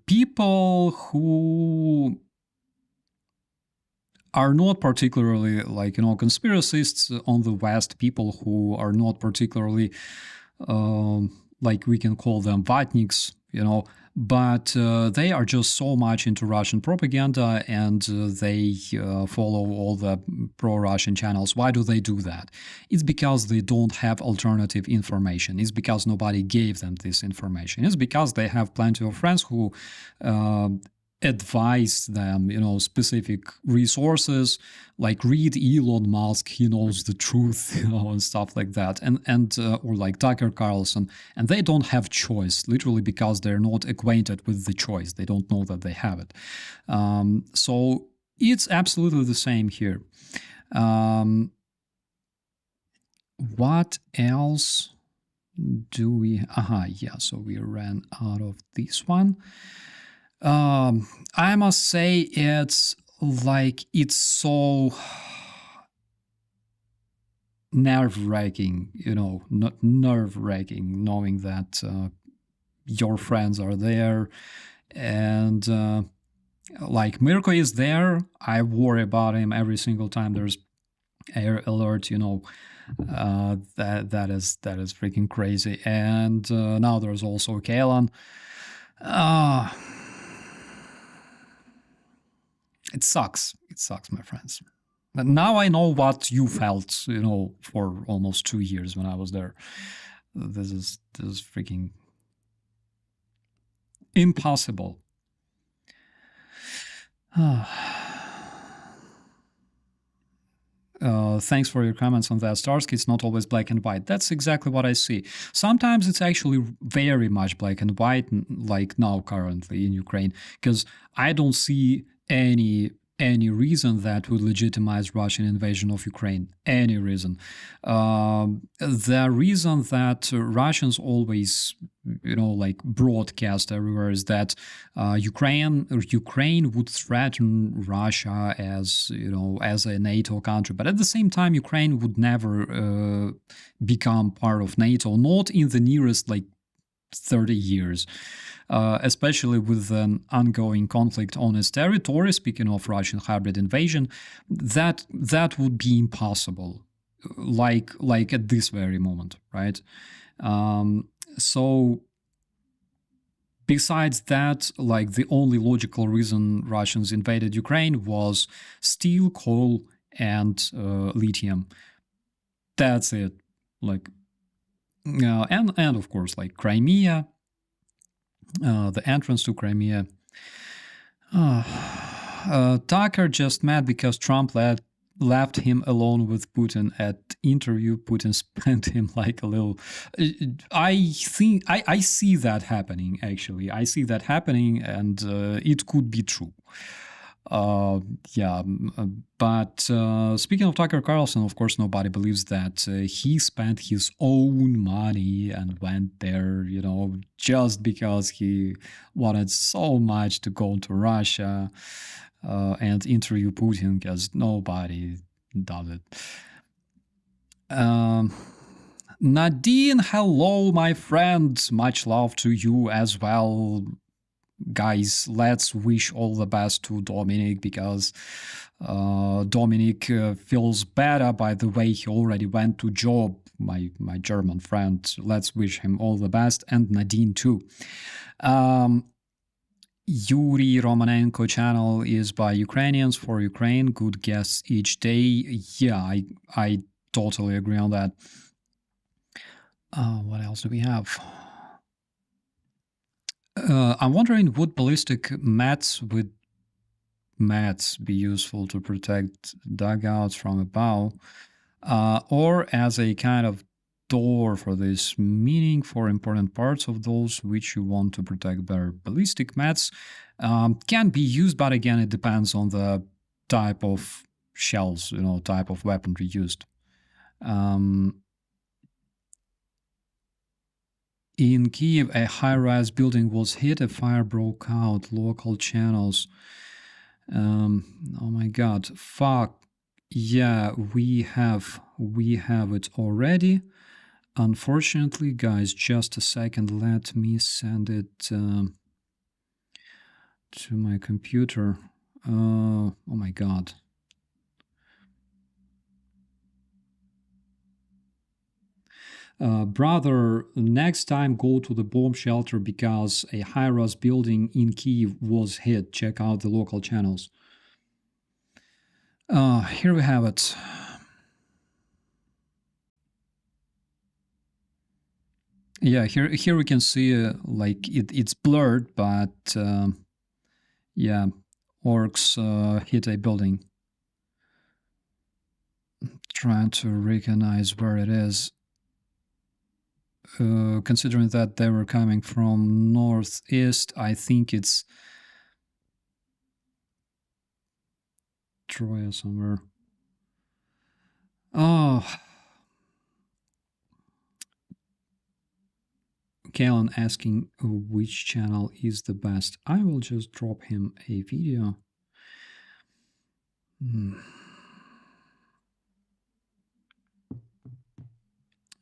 people who are not particularly conspiracists on the West, people who are not particularly we can call them vatniks, but they are just so much into Russian propaganda, and they follow all the pro-Russian channels. Why do they do that? It's because they don't have alternative information. It's because nobody gave them this information. It's because they have plenty of friends who advise them, specific resources, read Elon Musk, he knows the truth, and stuff like that, and or Tucker Carlson, and they don't have choice, literally because they're not acquainted with the choice. They don't know that they have it. So it's absolutely the same here. What else do we? So we ran out of this one. I must say it's so nerve-wracking, not nerve-wracking, knowing that your friends are there, and Mirko is there. I worry about him every single time there's air alert, that is freaking crazy. And now there's also Caolan. It sucks, my friends. But now I know what you felt, for almost 2 years when I was there. This is freaking Impossible. Thanks for your comments on that, Starsky. It's not always black and white. That's exactly what I see. Sometimes it's actually very much black and white, like now currently in Ukraine, because I don't see any reason that would legitimize Russian invasion of Ukraine. Any reason. The reason that Russians always, like broadcast everywhere is that Ukraine would threaten Russia as as a NATO country, but at the same time, Ukraine would never become part of NATO, not in the nearest 30 years. Especially with an ongoing conflict on its territory, speaking of Russian hybrid invasion, that would be impossible, like at this very moment, right? So besides that, the only logical reason Russians invaded Ukraine was steel, coal, and lithium. That's it. And of course, Crimea. The entrance to Crimea. Tucker just mad because Trump left him alone with Putin at interview. Putin spent him like a little. I think I see that happening. Actually, I see that happening, and it could be true. But speaking of Tucker Carlson, of course, nobody believes that he spent his own money and went there, just because he wanted so much to go to Russia and interview Putin, because nobody does it. Nadine, hello, my friend. Much love to you as well. Guys, let's wish all the best to Dominic, because Dominic feels better by the way he already went to job, my German friend. Let's wish him all the best, and Nadine too. Yuri Romanenko channel is by Ukrainians for Ukraine. Good guests each day. Yeah, I totally agree on that. What else do we have? I'm wondering, would ballistic mats be useful to protect dugouts from above, or as a kind of door for this, meaning for important parts of those which you want to protect better? Ballistic mats can be used, but again, it depends on the type of shells, type of weaponry used. In Kyiv, a high-rise building was hit. A fire broke out. Local channels. Oh my God! Fuck. Yeah, we have it already. Unfortunately, guys, just a second. Let me send it to my computer. Oh my God. Brother, next time go to the bomb shelter, because a high-rise building in Kyiv was hit. Check out the local channels. Here we have it. Yeah, here we can see it's blurred, but yeah, orcs hit a building. Trying to recognize where it is. Considering that they were coming from northeast, I think it's Troya somewhere. Oh, Caolan asking which channel is the best. I will just drop him a video.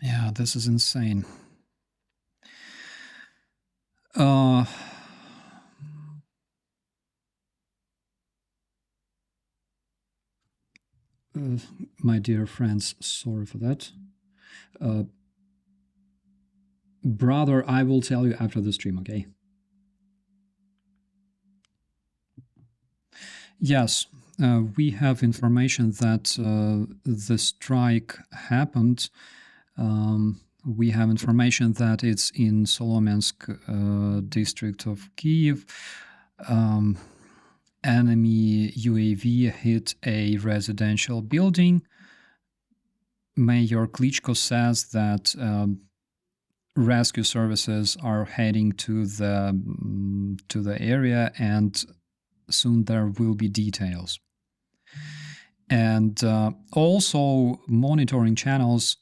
Yeah, this is insane. My dear friends, sorry for that. Brother, I will tell you after the stream, okay? Yes, we have information that the strike happened We have information that it's in Solomensk district of Kyiv. Enemy UAV hit a residential building. Mayor Klitschko says that rescue services are heading to the area, and soon there will be details. And also, monitoring channels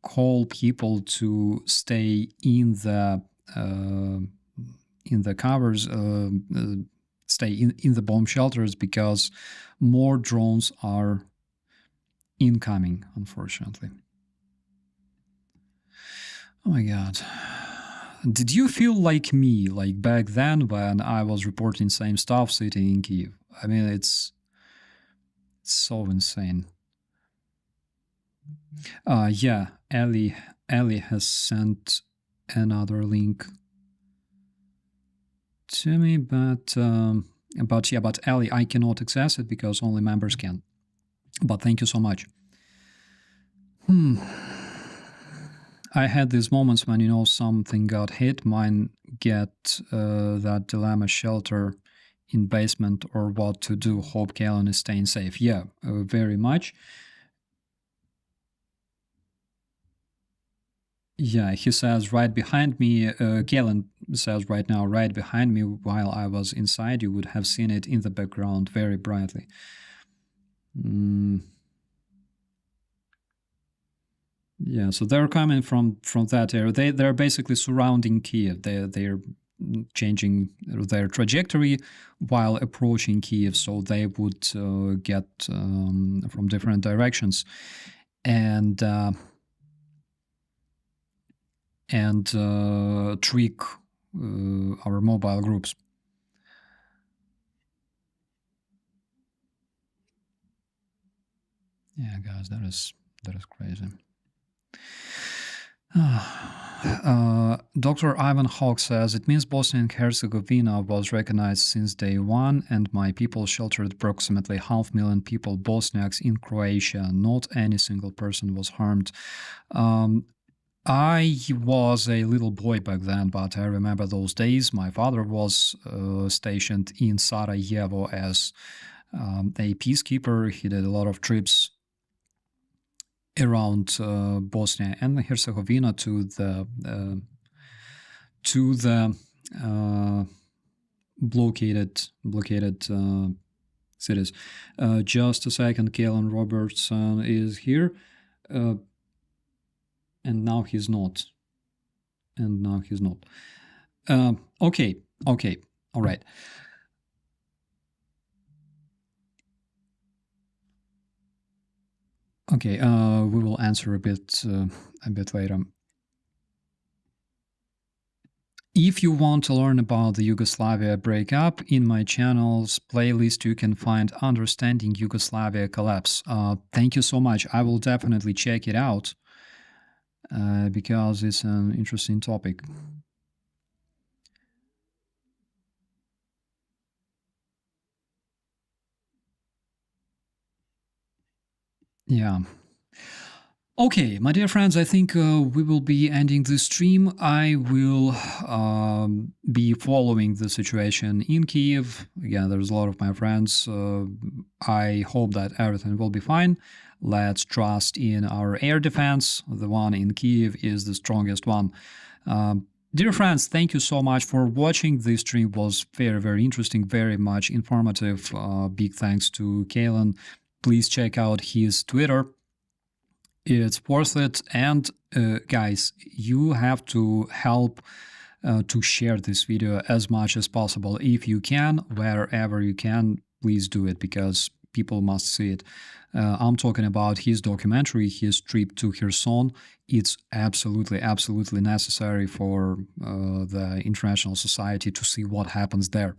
call people to stay in the covers, stay in the bomb shelters, because more drones are incoming, unfortunately. Oh my god. Did you feel like me, like back then when I was reporting same stuff sitting in Kyiv? I mean, it's so insane. Yeah, Ellie has sent another link to me, but Ellie, I cannot access it because only members can. But thank you so much. I had these moments when, you know, something got hit. Mine get that dilemma: shelter in basement or what to do. Hope Caolan is staying safe. Yeah, very much. Yeah, he says right behind me. Caolan says right now, right behind me, while I was inside. You would have seen it in the background very brightly. Yeah, so they're coming from that area. They're basically surrounding Kyiv. They're changing their trajectory while approaching Kyiv, so they would get from different directions and trick our mobile groups. Yeah, guys, that is crazy. Dr. Ivan Hawk says, it means Bosnia and Herzegovina was recognized since day one, and my people sheltered approximately 500,000 people, Bosniaks, in Croatia. Not any single person was harmed. I was a little boy back then, but I remember those days. My father was stationed in Sarajevo as a peacekeeper. He did a lot of trips around Bosnia and Herzegovina to the blockaded cities. Just a second, Caolan Robertson is here, and now he's not. Okay, all right. Okay, we will answer a bit later. If you want to learn about the Yugoslavia breakup, in my channel's playlist you can find Understanding Yugoslavia Collapse. Thank you so much. I will definitely check it out because it's an interesting topic. Yeah. Okay, my dear friends, I think we will be ending this stream. I will be following the situation in Kyiv. Again, there's a lot of my friends. I hope that everything will be fine. Let's trust in our air defense. The one in Kyiv is the strongest one. Dear friends, thank you so much for watching. This stream was very, very interesting, very much informative. Big thanks to Caolan. Please check out his Twitter. It's worth it. And guys, you have to help to share this video as much as possible. If you can, wherever you can, please do it, because people must see it. I'm talking about his documentary, his trip to Kherson. It's absolutely necessary for the international society to see what happens there.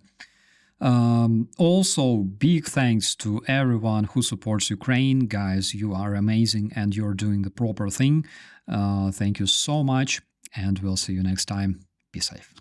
Also, big thanks to everyone who supports Ukraine. Guys, you are amazing and you're doing the proper thing. Thank you so much, and we'll see you next time. Be safe.